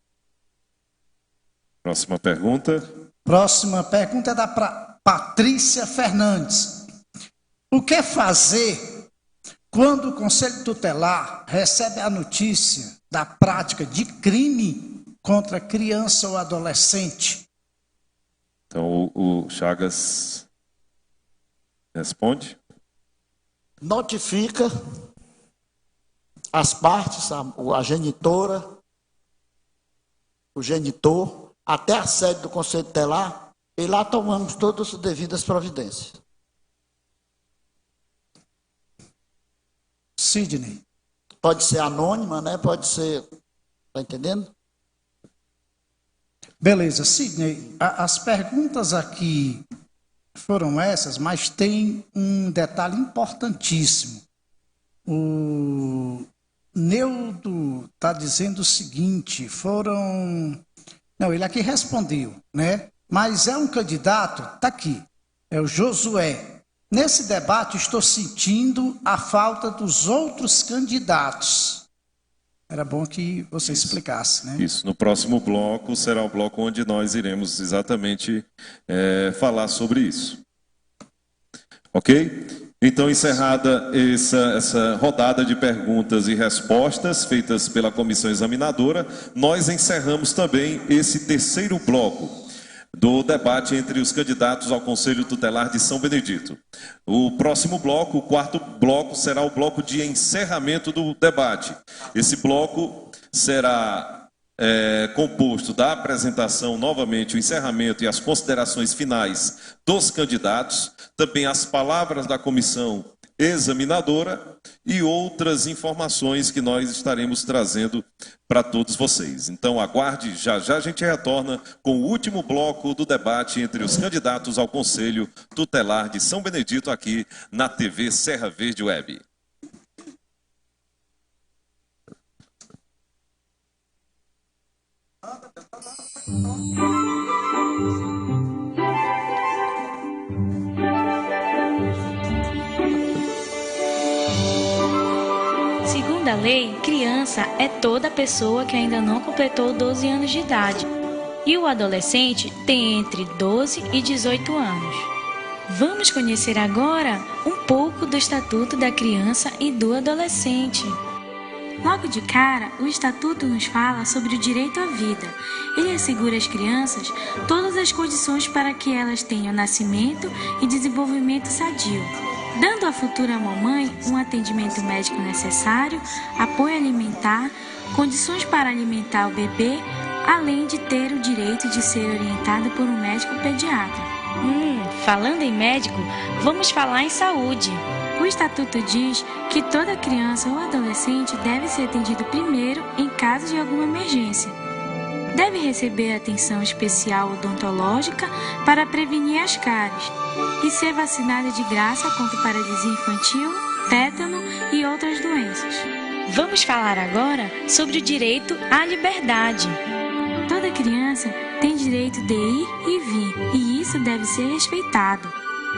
Próxima pergunta. Próxima pergunta é da Patrícia Fernandes. O que fazer quando o Conselho Tutelar recebe a notícia da prática de crime contra criança ou adolescente? Então, o Chagas responde. Notifica as partes, a genitora, o genitor, até a sede do Conselho Tutelar, e lá tomamos todas as devidas providências. Sidney. Pode ser anônima, né? Pode ser... Está entendendo? Beleza, Sidney. As perguntas aqui foram essas, mas tem um detalhe importantíssimo. O Neudo está dizendo o seguinte, Não, ele aqui respondeu, né? Mas é um candidato, está aqui, é o Josué. Nesse debate estou sentindo a falta dos outros candidatos. Era bom que você explicasse, né? Isso, no próximo bloco será o bloco onde nós iremos exatamente falar sobre isso. Ok? Então, encerrada essa rodada de perguntas e respostas feitas pela comissão examinadora, nós encerramos também esse terceiro bloco do debate entre os candidatos ao Conselho Tutelar de São Benedito. O próximo bloco, o quarto bloco, será o bloco de encerramento do debate. Esse bloco será composto da apresentação, novamente, o encerramento e as considerações finais dos candidatos, também as palavras da comissão examinadora e outras informações que nós estaremos trazendo para todos vocês. Então aguarde, já já a gente retorna com o último bloco do debate entre os candidatos ao Conselho Tutelar de São Benedito aqui na TV Serra Verde Web. Segundo a lei, criança é toda pessoa que ainda não completou 12 anos de idade, e o adolescente tem entre 12 e 18 anos. Vamos conhecer agora um pouco do Estatuto da Criança e do Adolescente. Logo de cara, o Estatuto nos fala sobre o direito à vida. Ele assegura às crianças todas as condições para que elas tenham nascimento e desenvolvimento sadio, dando à futura mamãe um atendimento médico necessário, apoio alimentar, condições para alimentar o bebê, além de ter o direito de ser orientada por um médico pediatra. Falando em médico, vamos falar em saúde. O Estatuto diz que toda criança ou adolescente deve ser atendido primeiro em caso de alguma emergência. Deve receber atenção especial odontológica para prevenir as cáries e ser vacinada de graça contra paralisia infantil, tétano e outras doenças. Vamos falar agora sobre o direito à liberdade. Toda criança tem direito de ir e vir, e isso deve ser respeitado.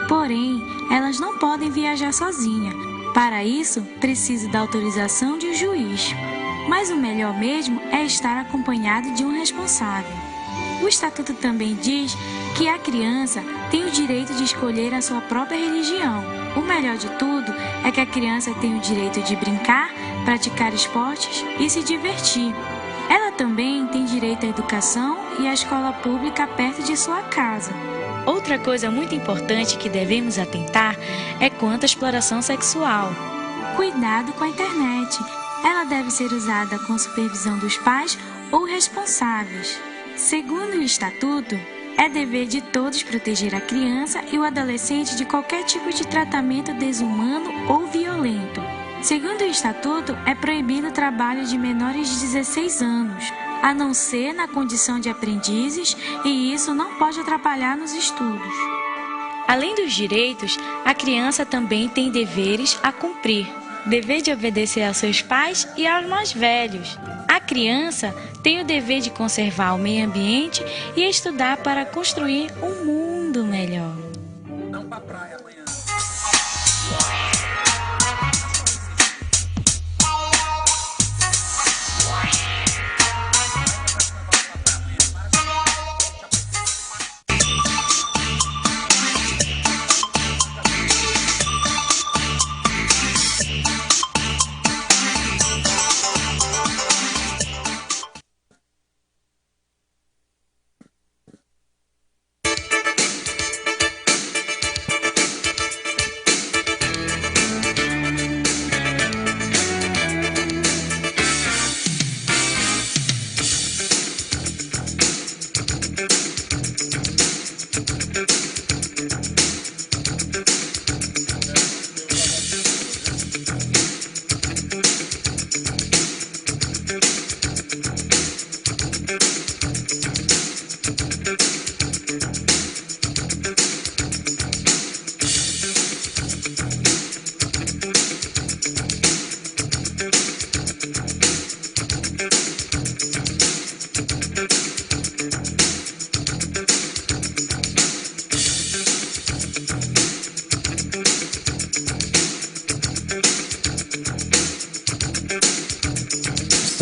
Porém, elas não podem viajar sozinhas. Para isso, precisa da autorização de um juiz. Mas o melhor mesmo é estar acompanhado de um responsável. O Estatuto também diz que a criança tem o direito de escolher a sua própria religião. O melhor de tudo é que a criança tem o direito de brincar, praticar esportes e se divertir. Ela também tem direito à educação e à escola pública perto de sua casa. Outra coisa muito importante que devemos atentar é quanto à exploração sexual. Cuidado com a internet. Ela deve ser usada com supervisão dos pais ou responsáveis. Segundo o Estatuto, é dever de todos proteger a criança e o adolescente de qualquer tipo de tratamento desumano ou violento. Segundo o Estatuto, é proibido o trabalho de menores de 16 anos, a não ser na condição de aprendizes, e isso não pode atrapalhar nos estudos. Além dos direitos, a criança também tem deveres a cumprir. Dever de obedecer aos seus pais e aos mais velhos. A criança tem o dever de conservar o meio ambiente e estudar para construir um mundo melhor. Não pra praia amanhã.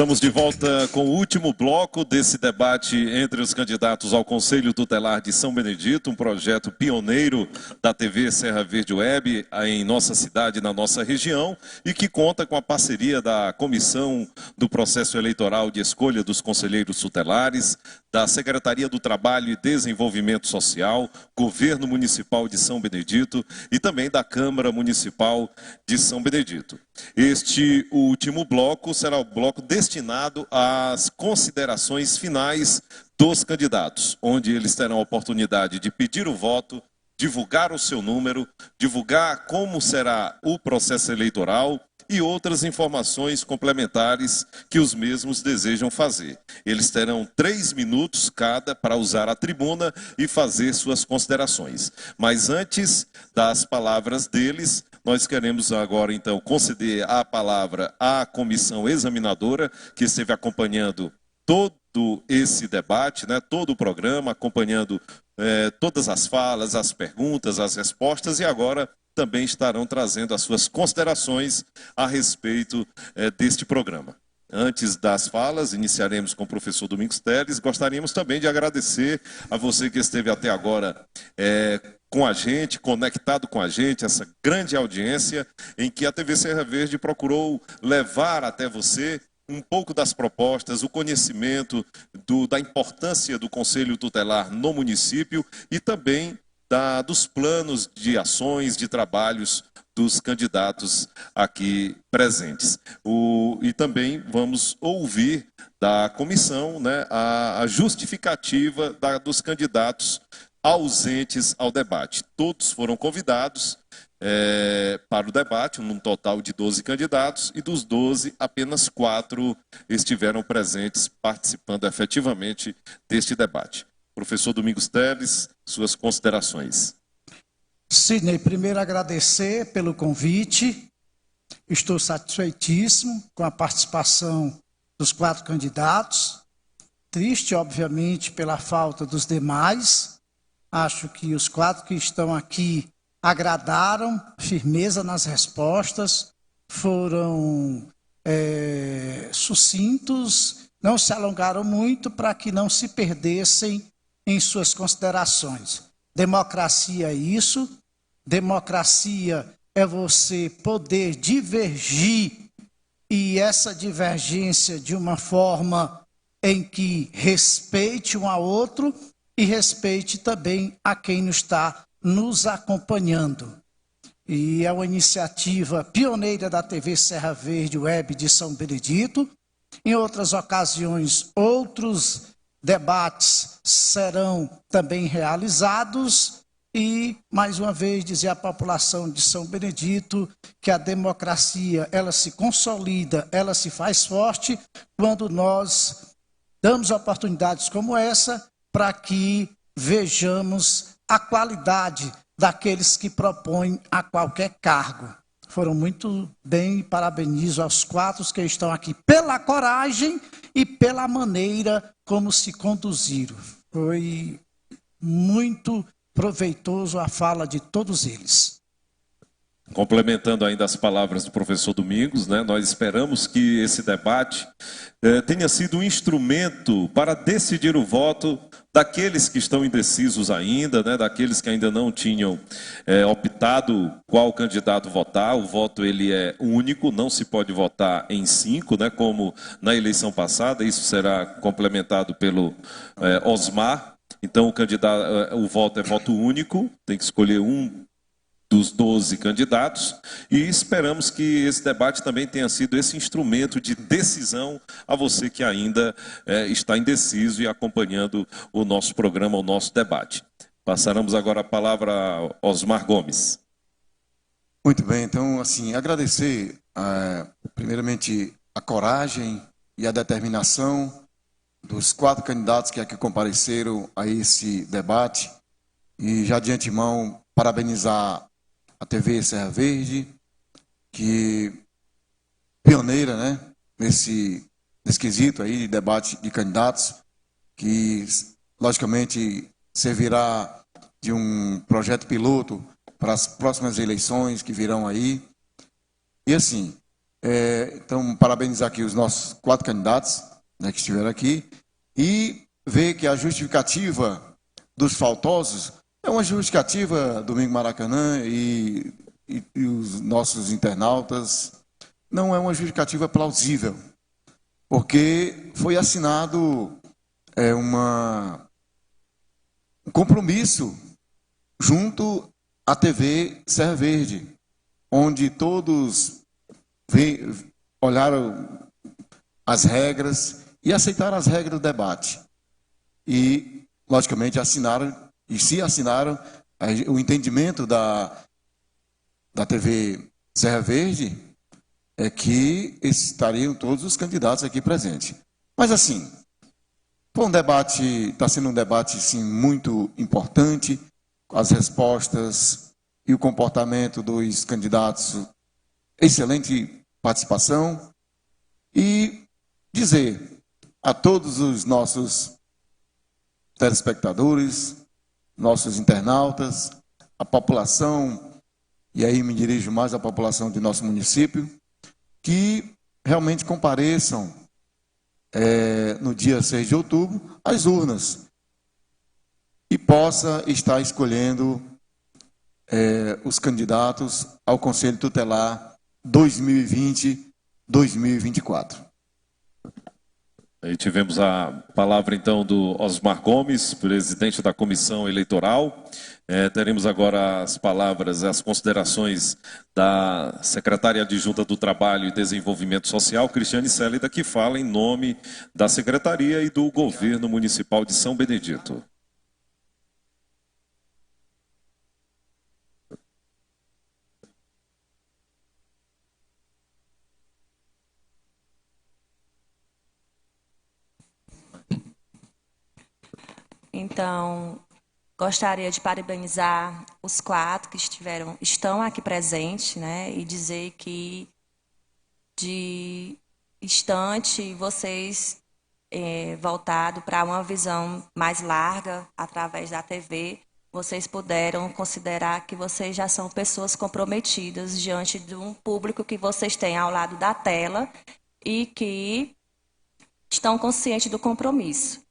Estamos de volta com o último bloco desse debate entre os candidatos ao Conselho Tutelar de São Benedito, um projeto pioneiro da TV Serra Verde Web em nossa cidade, na nossa região, e que conta com a parceria da Comissão do Processo Eleitoral de Escolha dos Conselheiros Tutelares, da Secretaria do Trabalho e Desenvolvimento Social, Governo Municipal de São Benedito e também da Câmara Municipal de São Benedito. Este último bloco será o bloco destinado às considerações finais dos candidatos, onde eles terão a oportunidade de pedir o voto, divulgar o seu número, divulgar como será o processo eleitoral e outras informações complementares que os mesmos desejam fazer. Eles terão 3 minutos cada para usar a tribuna e fazer suas considerações. Mas antes das palavras deles, nós queremos agora então conceder a palavra à comissão examinadora que esteve acompanhando todo esse debate, né, todo o programa, acompanhando todas as falas, as perguntas, as respostas, e agora também estarão trazendo as suas considerações a respeito deste programa. Antes das falas, iniciaremos com o professor Domingos Teles. Gostaríamos também de agradecer a você que esteve até agora com a gente, conectado com a gente, essa grande audiência em que a TV Serra Verde procurou levar até você um pouco das propostas, o conhecimento da importância do Conselho Tutelar no município e também dos planos de ações, de trabalhos dos candidatos aqui presentes. E também vamos ouvir da comissão, né, a justificativa dos candidatos ausentes ao debate. Todos foram convidados para o debate, num total de 12 candidatos, e dos 12, apenas 4 estiveram presentes, participando efetivamente deste debate. Professor Domingos Teles, suas considerações. Sidney, primeiro agradecer pelo convite. Estou satisfeitíssimo com a participação dos 4 candidatos. Triste, obviamente, pela falta dos demais. Acho que os 4 que estão aqui agradaram, firmeza nas respostas, foram sucintos, não se alongaram muito para que não se perdessem em suas considerações. Democracia é isso, democracia é você poder divergir, e essa divergência de uma forma em que respeite um ao outro e respeite também a quem está nos acompanhando. E é uma iniciativa pioneira da TV Serra Verde Web de São Benedito. Em outras ocasiões, outros debates serão também realizados e, mais uma vez, dizer à população de São Benedito que a democracia, ela se consolida, ela se faz forte quando nós damos oportunidades como essa para que vejamos a qualidade daqueles que propõem a qualquer cargo. Foram muito bem e parabenizo aos 4 que estão aqui pela coragem e pela maneira como se conduziram. Foi muito proveitoso a fala de todos eles. Complementando ainda as palavras do professor Domingos, né, nós esperamos que esse debate tenha sido um instrumento para decidir o voto daqueles que estão indecisos ainda, né, daqueles que ainda não tinham optado qual candidato votar. O voto ele é único, não se pode votar em 5, né, como na eleição passada. Isso será complementado pelo Osmar. Então o voto é voto único, tem que escolher um dos 12 candidatos, e esperamos que esse debate também tenha sido esse instrumento de decisão a você que ainda está indeciso e acompanhando o nosso programa, o nosso debate. Passaremos agora a palavra a Osmar Gomes. Muito bem, então, assim, agradecer primeiramente a coragem e a determinação dos 4 candidatos que aqui compareceram a esse debate, e já de antemão parabenizar a TV Serra Verde, que pioneira, né, nesse quesito aí de debate de candidatos, que logicamente servirá de um projeto piloto para as próximas eleições que virão aí. E assim, então parabenizar aqui os nossos 4 candidatos, né, que estiveram aqui, e ver que a justificativa dos faltosos é uma justificativa, Domingo Maracanã e os nossos internautas, não é uma justificativa plausível, porque foi assinado um compromisso junto à TV Serra Verde, onde todos olharam as regras e aceitaram as regras do debate. E, logicamente, assinaram o entendimento da TV Serra Verde é que estariam todos os candidatos aqui presentes. Mas, assim, foi um debate, está sendo um debate, sim, muito importante, as respostas e o comportamento dos candidatos, excelente participação, e dizer a todos os nossos telespectadores, nossos internautas, a população, e aí me dirijo mais à população de nosso município, que realmente compareçam no dia 6 de outubro às urnas e possa estar escolhendo os candidatos ao Conselho Tutelar 2020-2024. Aí tivemos a palavra, então, do Osmar Gomes, presidente da Comissão Eleitoral. Teremos agora as palavras, as considerações da secretária adjunta do Trabalho e Desenvolvimento Social, Cristiane Célida, que fala em nome da Secretaria e do Governo Municipal de São Benedito. Então, gostaria de parabenizar os 4 que estão aqui presentes, né, e dizer que, de instante, vocês voltado para uma visão mais larga, através da TV, vocês puderam considerar que vocês já são pessoas comprometidas diante de um público que vocês têm ao lado da tela e que estão conscientes do compromisso.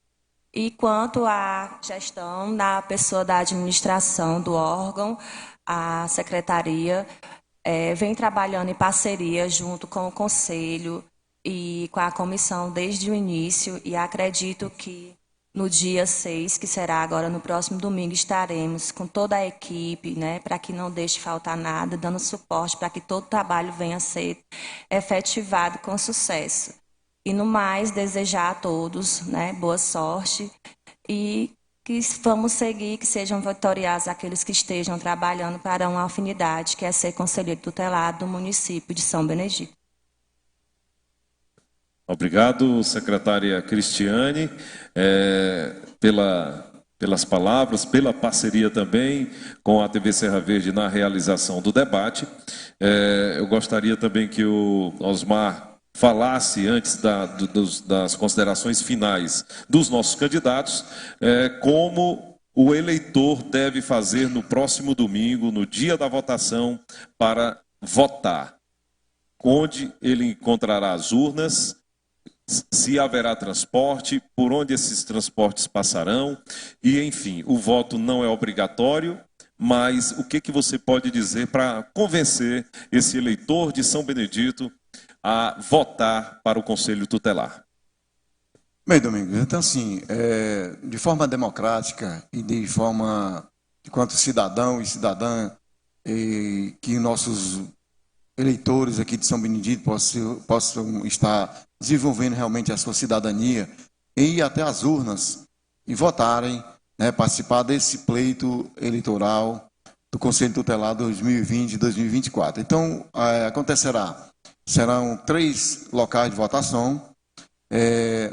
E quanto à gestão, na pessoa da administração do órgão, a secretaria vem trabalhando em parceria junto com o conselho e com a comissão desde o início, e acredito que no dia 6, que será agora no próximo domingo, estaremos com toda a equipe, né, para que não deixe faltar nada, dando suporte para que todo o trabalho venha a ser efetivado com sucesso. E, no mais, desejar a todos, né, boa sorte e que vamos seguir, que sejam vitoriosos aqueles que estejam trabalhando para uma afinidade, que é ser conselheiro tutelar do município de São Benedito. Obrigado, secretária Cristiane, pelas palavras, pela parceria também com a TV Serra Verde na realização do debate. Eu gostaria também que o Osmar falasse, antes das considerações finais dos nossos candidatos, como o eleitor deve fazer no próximo domingo, no dia da votação, para votar. Onde ele encontrará as urnas, se haverá transporte, por onde esses transportes passarão, e, enfim, o voto não é obrigatório, mas o que você pode dizer para convencer esse eleitor de São Benedito a votar para o Conselho Tutelar? Bem, Domingos, então, assim, de forma democrática e de forma, enquanto cidadão e cidadã, que nossos eleitores aqui de São Benedito possam estar desenvolvendo realmente a sua cidadania e ir até as urnas e votarem, né, participar desse pleito eleitoral do Conselho Tutelar 2020-2024. Então, serão 3 locais de votação,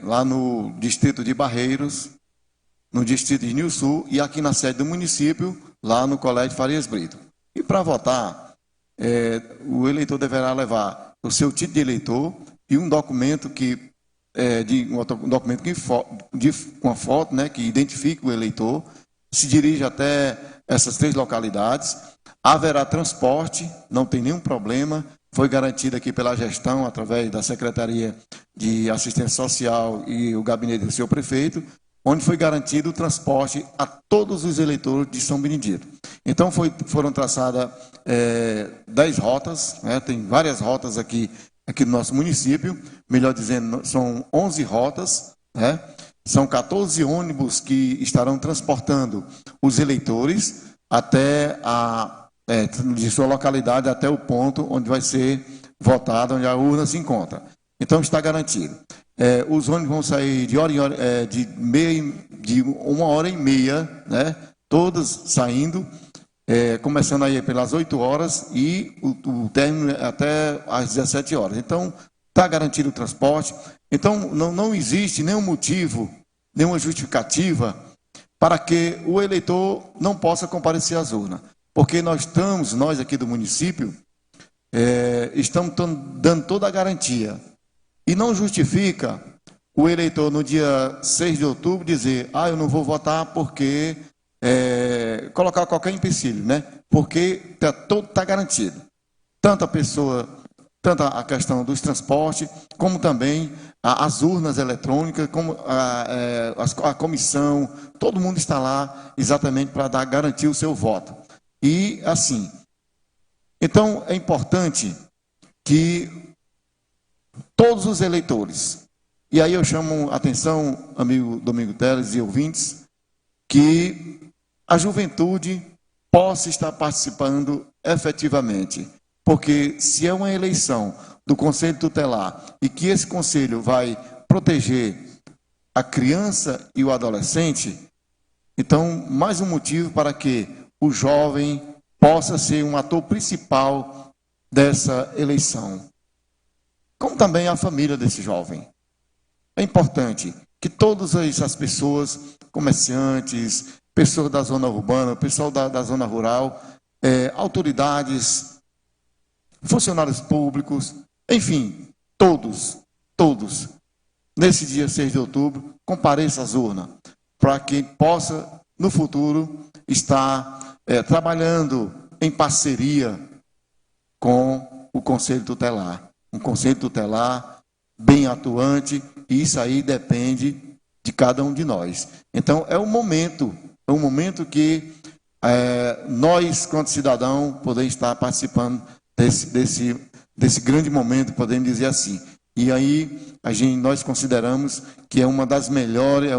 lá no distrito de Barreiros, no distrito de Rio Sul e aqui na sede do município, lá no Colégio Farias Brito. E para votar, o eleitor deverá levar o seu título de eleitor e um documento com uma foto, né, que identifique o eleitor, se dirige até essas 3 localidades. Haverá transporte, não tem nenhum problema, foi garantido aqui pela gestão, através da Secretaria de Assistência Social e o gabinete do seu prefeito, onde foi garantido o transporte a todos os eleitores de São Benedito. Então, foram traçadas 10 rotas, né? Tem várias rotas aqui no nosso município, melhor dizendo, são 11 rotas, né? São 14 ônibus que estarão transportando os eleitores até de sua localidade até o ponto onde vai ser votado, onde a urna se encontra. Então está garantido. Os ônibus vão sair de 1h30, né? Todos saindo, começando aí pelas 8 horas e o término até às 17 horas. Então, está garantido o transporte. Então, não existe nenhum motivo, nenhuma justificativa para que o eleitor não possa comparecer às urnas. Porque nós aqui do município, estamos dando toda a garantia. E não justifica o eleitor, no dia 6 de outubro, dizer: eu não vou votar porque... colocar qualquer empecilho, né? Porque está garantido. Tanto a questão dos transportes, como também as urnas eletrônicas, como a comissão, todo mundo está lá exatamente para garantir o seu voto. E assim, então é importante que todos os eleitores, e aí eu chamo a atenção, amigo Domingo Teles e ouvintes, que a juventude possa estar participando efetivamente. Porque se é uma eleição do Conselho Tutelar e que esse Conselho vai proteger a criança e o adolescente, então, mais um motivo para que o jovem possa ser um ator principal dessa eleição. Como também a família desse jovem. É importante que todas essas pessoas, comerciantes, pessoas da zona urbana, pessoal da zona rural, autoridades, funcionários públicos, enfim, todos, nesse dia 6 de outubro, compareçam às urnas, para que possa, no futuro, estar trabalhando em parceria com o Conselho Tutelar. Um Conselho Tutelar bem atuante, e isso aí depende de cada um de nós. Então, é um momento que nós, quanto cidadão, podemos estar participando desse grande momento, podemos dizer assim. E aí, nós consideramos que é uma das melhores,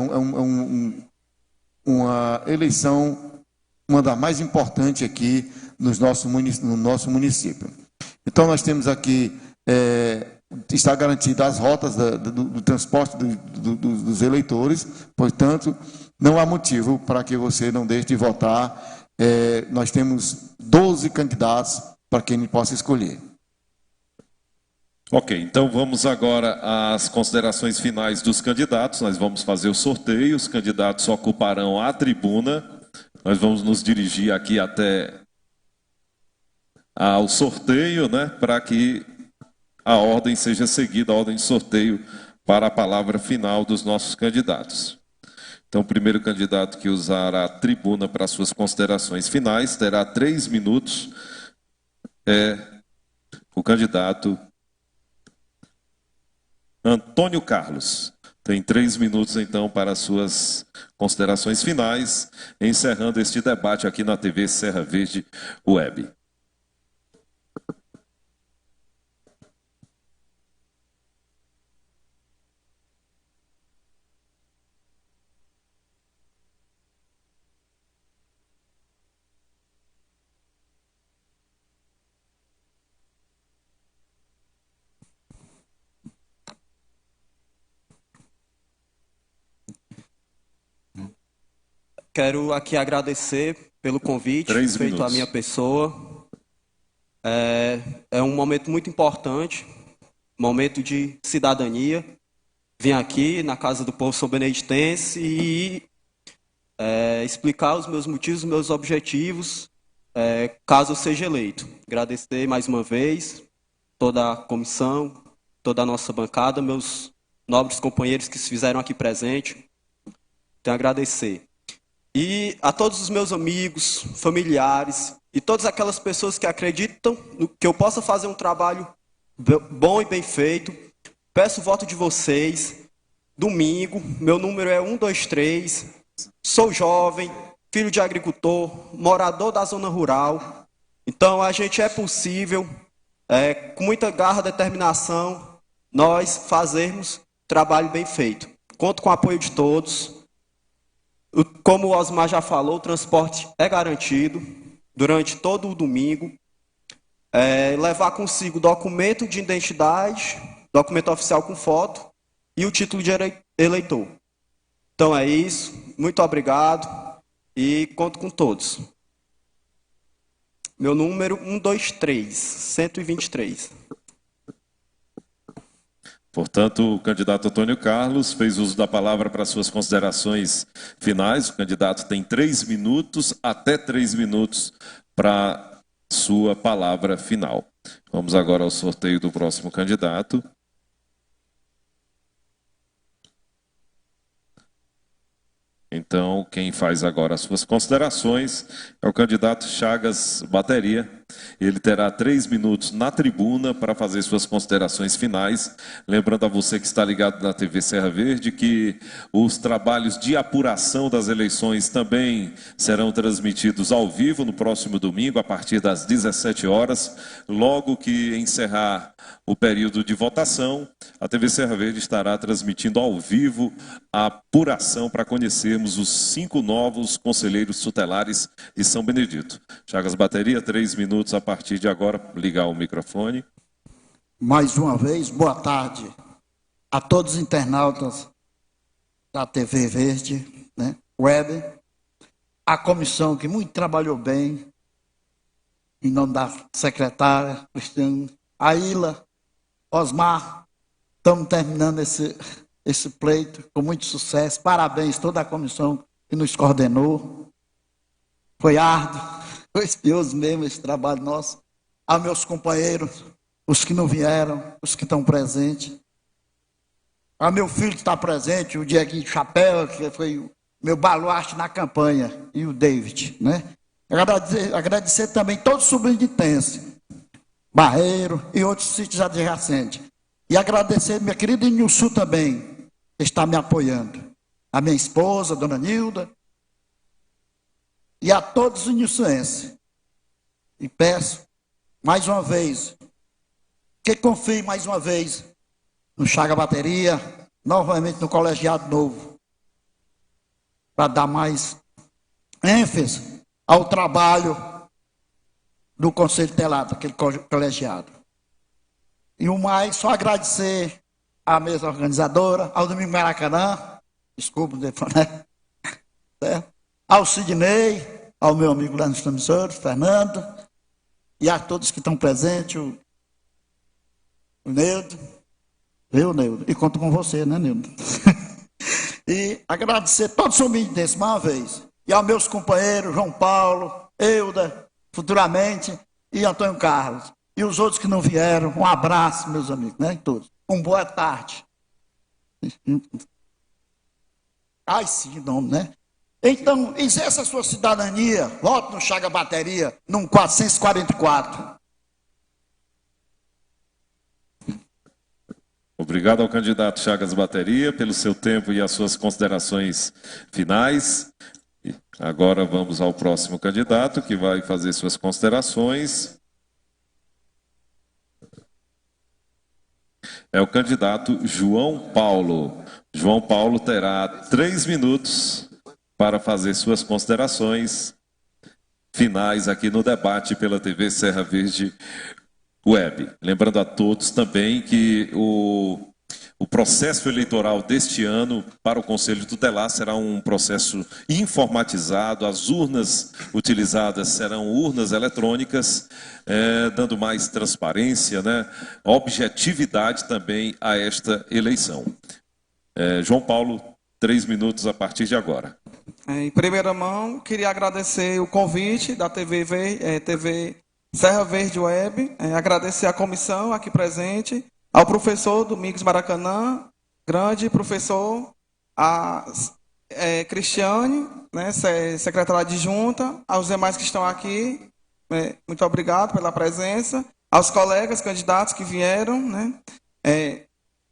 uma eleição, uma das mais importantes aqui no nosso município. Então, nós temos aqui, está garantida as rotas do transporte dos eleitores, portanto, não há motivo para que você não deixe de votar. Nós temos 12 candidatos para quem possa escolher. Ok, então vamos agora às considerações finais dos candidatos. Nós vamos fazer o sorteio, os candidatos ocuparão a tribuna. Nós vamos nos dirigir aqui até ao sorteio, né, para que a ordem seja seguida, a ordem de sorteio para a palavra final dos nossos candidatos. Então, o primeiro candidato que usar a tribuna para suas considerações finais terá 3 minutos. O candidato Antônio Carlos. Tem 3 minutos, então, para suas considerações finais, encerrando este debate aqui na TV Serra Verde Web. Quero aqui agradecer pelo convite feito à minha pessoa. É um momento muito importante, momento de cidadania. Vim aqui na Casa do Povo São Beneditense e explicar os meus motivos, os meus objetivos, caso eu seja eleito. Agradecer mais uma vez toda a comissão, toda a nossa bancada, meus nobres companheiros que se fizeram aqui presente. Tenho a agradecer. E a todos os meus amigos, familiares e todas aquelas pessoas que acreditam que eu possa fazer um trabalho bom e bem feito, peço o voto de vocês. Domingo, meu número é 123, sou jovem, filho de agricultor, morador da zona rural. Então a gente é possível, com muita garra e determinação, nós fazermos trabalho bem feito. conto com o apoio de todos. Como o Osmar já falou, o transporte é garantido durante todo o domingo. Levar consigo documento de identidade, documento oficial com foto e o título de eleitor. Então é isso, muito obrigado e conto com todos. Meu número 123. Portanto, o candidato Antônio Carlos fez uso da palavra para suas considerações finais. O candidato tem 3 minutos, até 3 minutos, para sua palavra final. Vamos agora ao sorteio do próximo candidato. Então, quem faz agora as suas considerações é o candidato Chagas Bateria. Ele terá 3 minutos na tribuna para fazer suas considerações finais. Lembrando a você que está ligado na TV Serra Verde que os trabalhos de apuração das eleições também serão transmitidos ao vivo no próximo domingo, a partir das 17 horas. Logo que encerrar o período de votação, a TV Serra Verde estará transmitindo ao vivo a apuração para conhecermos os 5 novos conselheiros tutelares de São Benedito. Chagas Bateria, 3 minutos a partir de agora, ligar o microfone. Mais uma vez, boa tarde a todos os internautas da TV Verde, né, web, a comissão que muito trabalhou bem, em nome da secretária Cristiane, a Ilha, Osmar, estamos terminando esse pleito com muito sucesso. Parabéns a toda a comissão que nos coordenou. Foi árduo, foi espioso mesmo esse trabalho nosso. A meus companheiros, os que não vieram, os que estão presentes. A meu filho que está presente, o Dieguinho Chapéu, que foi o meu baluarte na campanha, e o David, né? Agradecer também todos os sobrinhos Barreiro e outros sítios adjacentes. E agradecer minha querida Inhuçu também, que está me apoiando. A minha esposa, dona Nilda. E a todos os inhuçuenses. E peço, mais uma vez, que confie mais uma vez no Chaga Bateria, novamente no colegiado novo, para dar mais ênfase ao trabalho do Conselho Tutelar, aquele colegiado. E o mais, só agradecer à mesa organizadora, ao Domingo Maracanã, desculpa, né? Ao Sidney, ao meu amigo lá nos transmissores, Fernando, e a todos que estão presentes, o Neudo, Neudo, e conto com você, né, Neudo? E agradecer todos os ouvintes mais uma vez, e aos meus companheiros, João Paulo, Euda, futuramente, e Antônio Carlos. E os outros que não vieram, um abraço, meus amigos, né? Todos. Boa tarde. Ai, sim, não, né? Então, exerça a sua cidadania, vote no Chaga Bateria, num 444. Obrigado ao candidato Chagas Bateria pelo seu tempo e as suas considerações finais. Agora vamos ao próximo candidato, que vai fazer suas considerações. É o candidato João Paulo. João Paulo terá 3 minutos para fazer suas considerações finais aqui no debate pela TV Serra Verde Web. Lembrando a todos também que o processo eleitoral deste ano para o Conselho Tutelar será um processo informatizado, as urnas utilizadas serão urnas eletrônicas, dando mais transparência, né, objetividade também a esta eleição. João Paulo, 3 minutos a partir de agora. Em primeira mão, queria agradecer o convite da TV Serra Verde Web, agradecer a comissão aqui presente, ao professor Domingos Maracanã, grande professor, a Cristiane, né, secretária adjunta, aos demais que estão aqui, muito obrigado pela presença, aos colegas candidatos que vieram, né,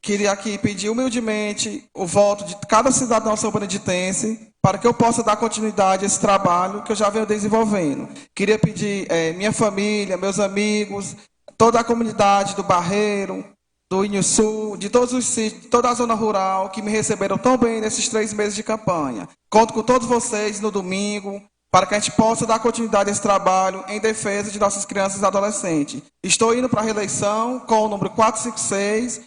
queria aqui pedir humildemente o voto de cada cidadão são-beneditense para que eu possa dar continuidade a esse trabalho que eu já venho desenvolvendo. Queria pedir minha família, meus amigos, toda a comunidade do Barreiro, do Inhusul, de todos os sítios, de toda a zona rural, que me receberam tão bem nesses 3 meses de campanha. Conto com todos vocês no domingo, para que a gente possa dar continuidade a esse trabalho em defesa de nossas crianças e adolescentes. Estou indo para a reeleição com o número 456.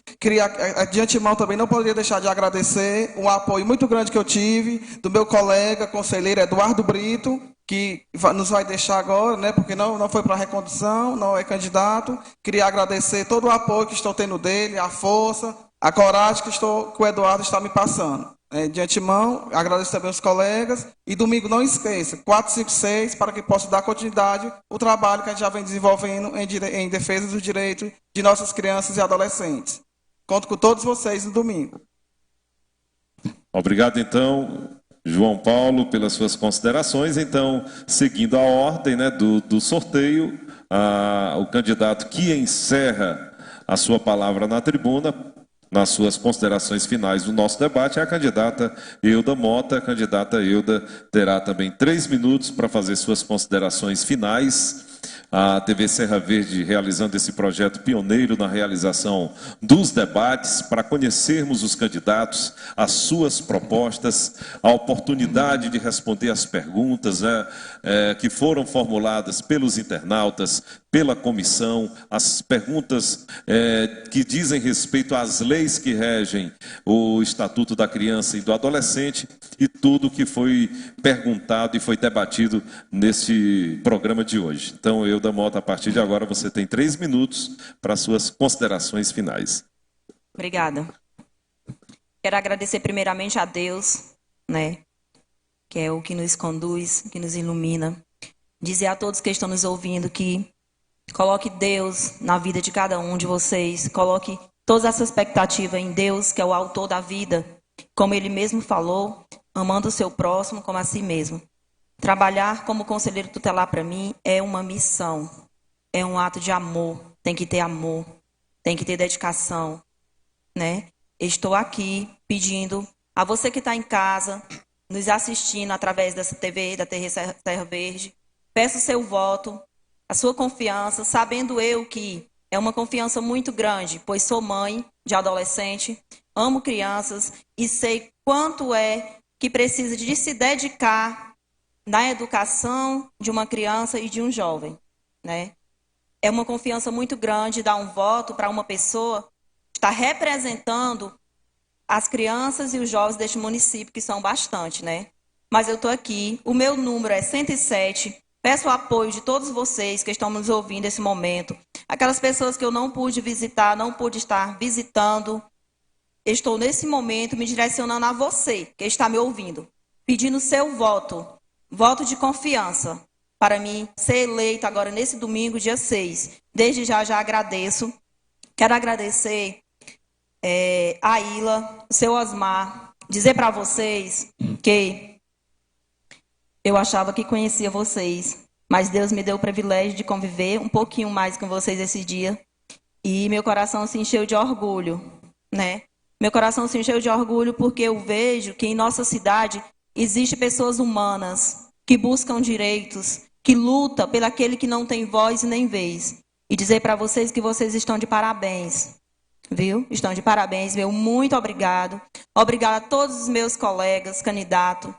De antemão também não poderia deixar de agradecer um apoio muito grande que eu tive do meu colega, conselheiro Eduardo Brito, que nos vai deixar agora, né, porque não foi para a recondução, não é candidato. Queria agradecer todo o apoio que estou tendo dele, a força, a coragem que o Eduardo está me passando. De antemão, agradeço também os colegas. E domingo, não esqueça, 456, para que possa dar continuidade ao trabalho que a gente já vem desenvolvendo em defesa dos direitos de nossas crianças e adolescentes. Conto com todos vocês no domingo. Obrigado, então, João Paulo, pelas suas considerações. Então, seguindo a ordem, né, do sorteio, o candidato que encerra a sua palavra na tribuna, nas suas considerações finais do nosso debate, é a candidata Euda Mota. A candidata Euda terá também 3 minutos para fazer suas considerações finais. A TV Serra Verde realizando esse projeto pioneiro na realização dos debates, para conhecermos os candidatos, as suas propostas, a oportunidade de responder às perguntas, né, que foram formuladas pelos internautas, pela comissão, as perguntas que dizem respeito às leis que regem o Estatuto da Criança e do Adolescente, e tudo que foi perguntado e foi debatido nesse programa de hoje. Então, Euda Mota, a partir de agora você tem 3 minutos para suas considerações finais. Obrigada. Quero agradecer primeiramente a Deus, né, que é o que nos conduz, que nos ilumina. Dizer a todos que estão nos ouvindo que coloque Deus na vida de cada um de vocês, coloque toda essa expectativa em Deus, que é o autor da vida, como Ele mesmo falou, amando o seu próximo como a si mesmo. Trabalhar como conselheiro tutelar para mim é uma missão, é um ato de amor, tem que ter amor, tem que ter dedicação, né? Estou aqui pedindo a você que está em casa, nos assistindo através dessa TV, da TV Serra Verde, peço o seu voto, a sua confiança, sabendo eu que é uma confiança muito grande, pois sou mãe de adolescente, amo crianças e sei quanto é que precisa de se dedicar na educação de uma criança e de um jovem, né? É uma confiança muito grande dar um voto para uma pessoa que está representando as crianças e os jovens deste município, que são bastante, né? Mas eu estou aqui, o meu número é 107, peço o apoio de todos vocês que estão nos ouvindo nesse momento, aquelas pessoas que eu não pude visitar, não pude estar visitando, estou nesse momento me direcionando a você que está me ouvindo, pedindo seu voto, voto de confiança, para mim ser eleito agora nesse domingo, dia 6. Desde já agradeço. Quero agradecer a Ilha, o seu Osmar, dizer para vocês que eu achava que conhecia vocês, mas Deus me deu o privilégio de conviver um pouquinho mais com vocês esse dia, e meu coração se encheu de orgulho, né? Meu coração se encheu de orgulho porque eu vejo que em nossa cidade existem pessoas humanas que buscam direitos, que lutam pelo aquele que não tem voz e nem vez. E dizer para vocês que vocês estão de parabéns, viu? Estão de parabéns, meu muito obrigado. Obrigado a todos os meus colegas, candidatos.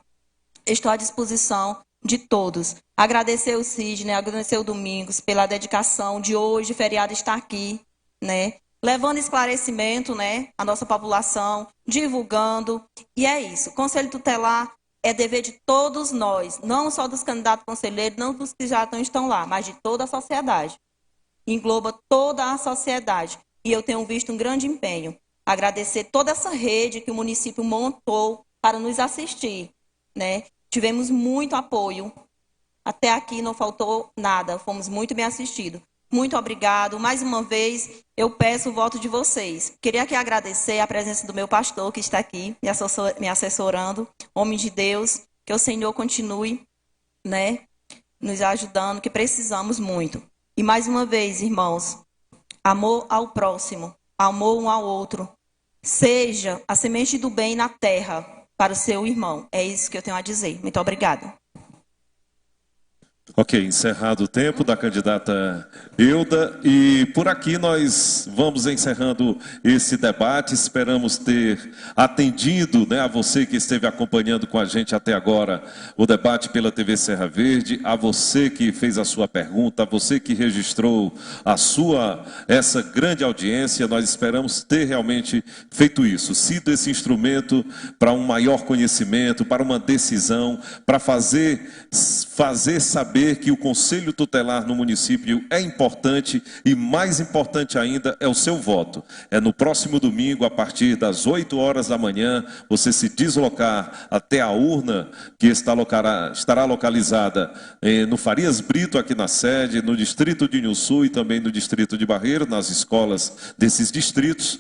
Estou à disposição de todos. Agradecer o Sidney, agradecer o Domingos pela dedicação de hoje, feriado estar aqui, né? Levando esclarecimento, né, à nossa população, divulgando. E é isso. Conselho Tutelar é dever de todos nós, não só dos candidatos conselheiros, não dos que já estão lá, mas de toda a sociedade. Engloba toda a sociedade. E eu tenho visto um grande empenho. Agradecer toda essa rede que o município montou para nos assistir, né? Tivemos muito apoio. Até aqui não faltou nada. Fomos muito bem assistidos. Muito obrigado. Mais uma vez, eu peço o voto de vocês. Queria aqui agradecer a presença do meu pastor, que está aqui, me assessorando. Homem de Deus, que o Senhor continue, né, nos ajudando, que precisamos muito. E mais uma vez, irmãos, amor ao próximo, amor um ao outro. Seja a semente do bem na terra para o seu irmão. É isso que eu tenho a dizer. Muito obrigada. Ok, encerrado o tempo da candidata Euda, e por aqui nós vamos encerrando esse debate. Esperamos ter atendido, né, a você que esteve acompanhando com a gente até agora o debate pela TV Serra Verde, a você que fez a sua pergunta, a você que registrou essa grande audiência. Nós esperamos ter realmente feito isso, sido esse instrumento para um maior conhecimento, para uma decisão, para fazer saber que o Conselho Tutelar no município é importante, e mais importante ainda é o seu voto. É no próximo domingo, a partir das 8 horas da manhã, você se deslocar até a urna que estará localizada no Farias Brito, aqui na sede, no distrito de Inhuçu e também no distrito de Barreiro, nas escolas desses distritos,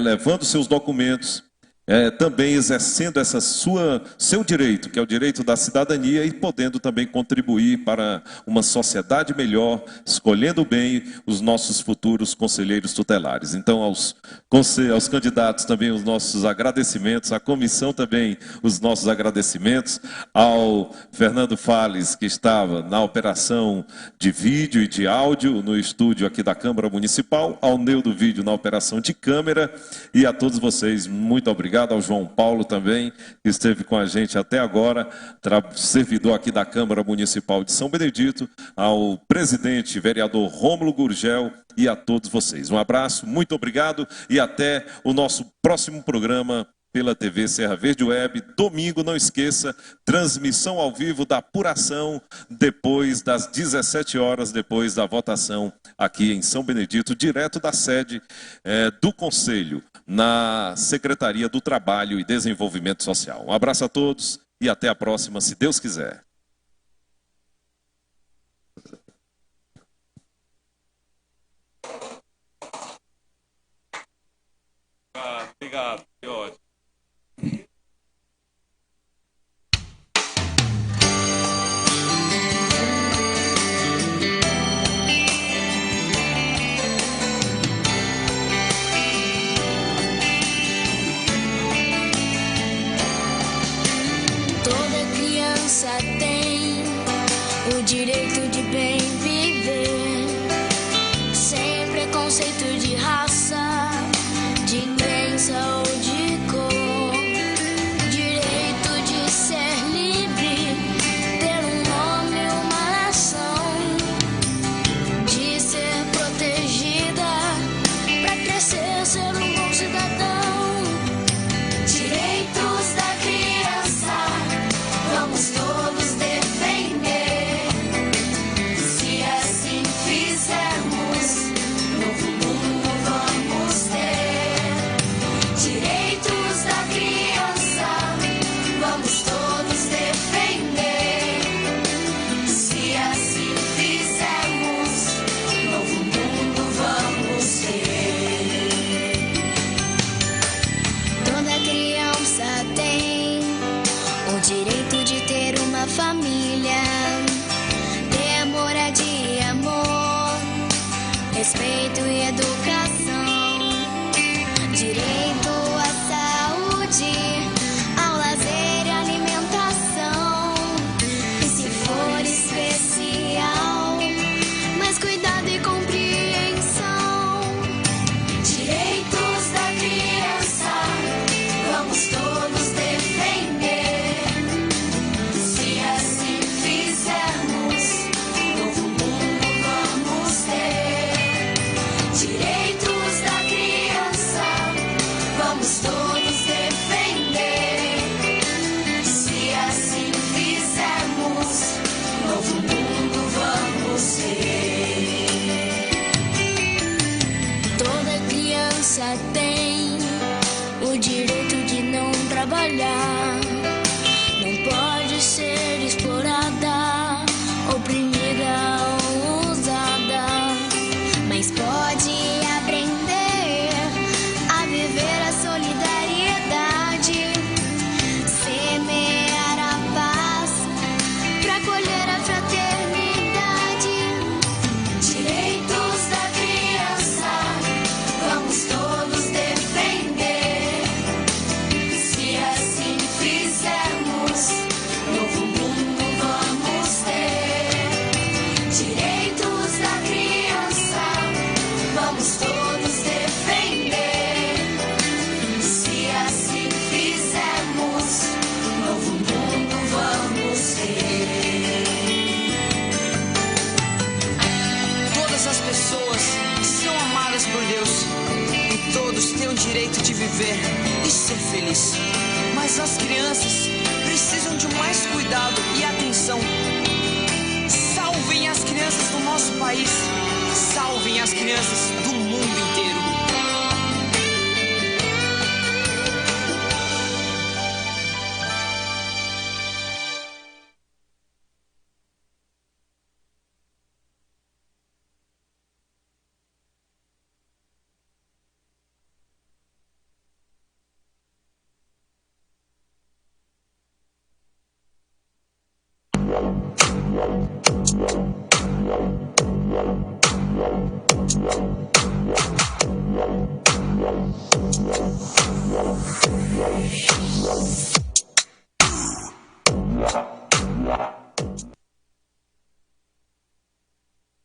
levando seus documentos, também exercendo seu direito, que é o direito da cidadania, e podendo também contribuir para uma sociedade melhor, escolhendo bem os nossos futuros conselheiros tutelares. Então, aos candidatos também os nossos agradecimentos, à comissão também os nossos agradecimentos, ao Fernando Fales, que estava na operação de vídeo e de áudio no estúdio aqui da Câmara Municipal, ao Neudo Vídeo na operação de câmera, e a todos vocês, muito obrigado. Ao João Paulo também, que esteve com a gente até agora, servidor aqui da Câmara Municipal de São Benedito, ao presidente, vereador Rômulo Gurgel, e a todos vocês. Um abraço, muito obrigado, e até o nosso próximo programa pela TV Serra Verde Web. Domingo, não esqueça, transmissão ao vivo da apuração, depois das 17 horas, depois da votação aqui em São Benedito, direto da sede do Conselho, na Secretaria do Trabalho e Desenvolvimento Social. Um abraço a todos e até a próxima, se Deus quiser. Obrigado, que ótimo. Tem o direito de bem viver, sem preconceito de raça, de crença ou de cor. Direito de ser livre, ter um nome, uma nação, de ser protegida, pra crescer, ser um bom cidadão. Direitos da criança, vamos todos defender. Se assim fizermos, novo mundo vamos ter. Direitos da criança, vamos todos defender. Se assim fizermos, novo mundo vamos ter. Toda criança tem o direito de ter uma família, ter moradia, amor, respeito e educação, direito à saúde, ao lazer e alimentação. E se for especial, mais cuidado e compreensão. Direitos da criança, vamos todos defender. Se assim fizermos, novo mundo vamos ter. Direitos da criança, vamos todos defender. Se assim fizermos, novo mundo vamos ter. Toda criança tem o direito de não trabalhar, não pode ser explorada, oprimida ou usada, mas pode aprender a viver a solidariedade, semear a paz, pra colher a fraternidade. Direitos da criança, vamos todos defender. Se assim feliz. Mas as crianças precisam de mais cuidado e atenção. Salvem as crianças do nosso país. Salvem as crianças do mundo inteiro. Yeah.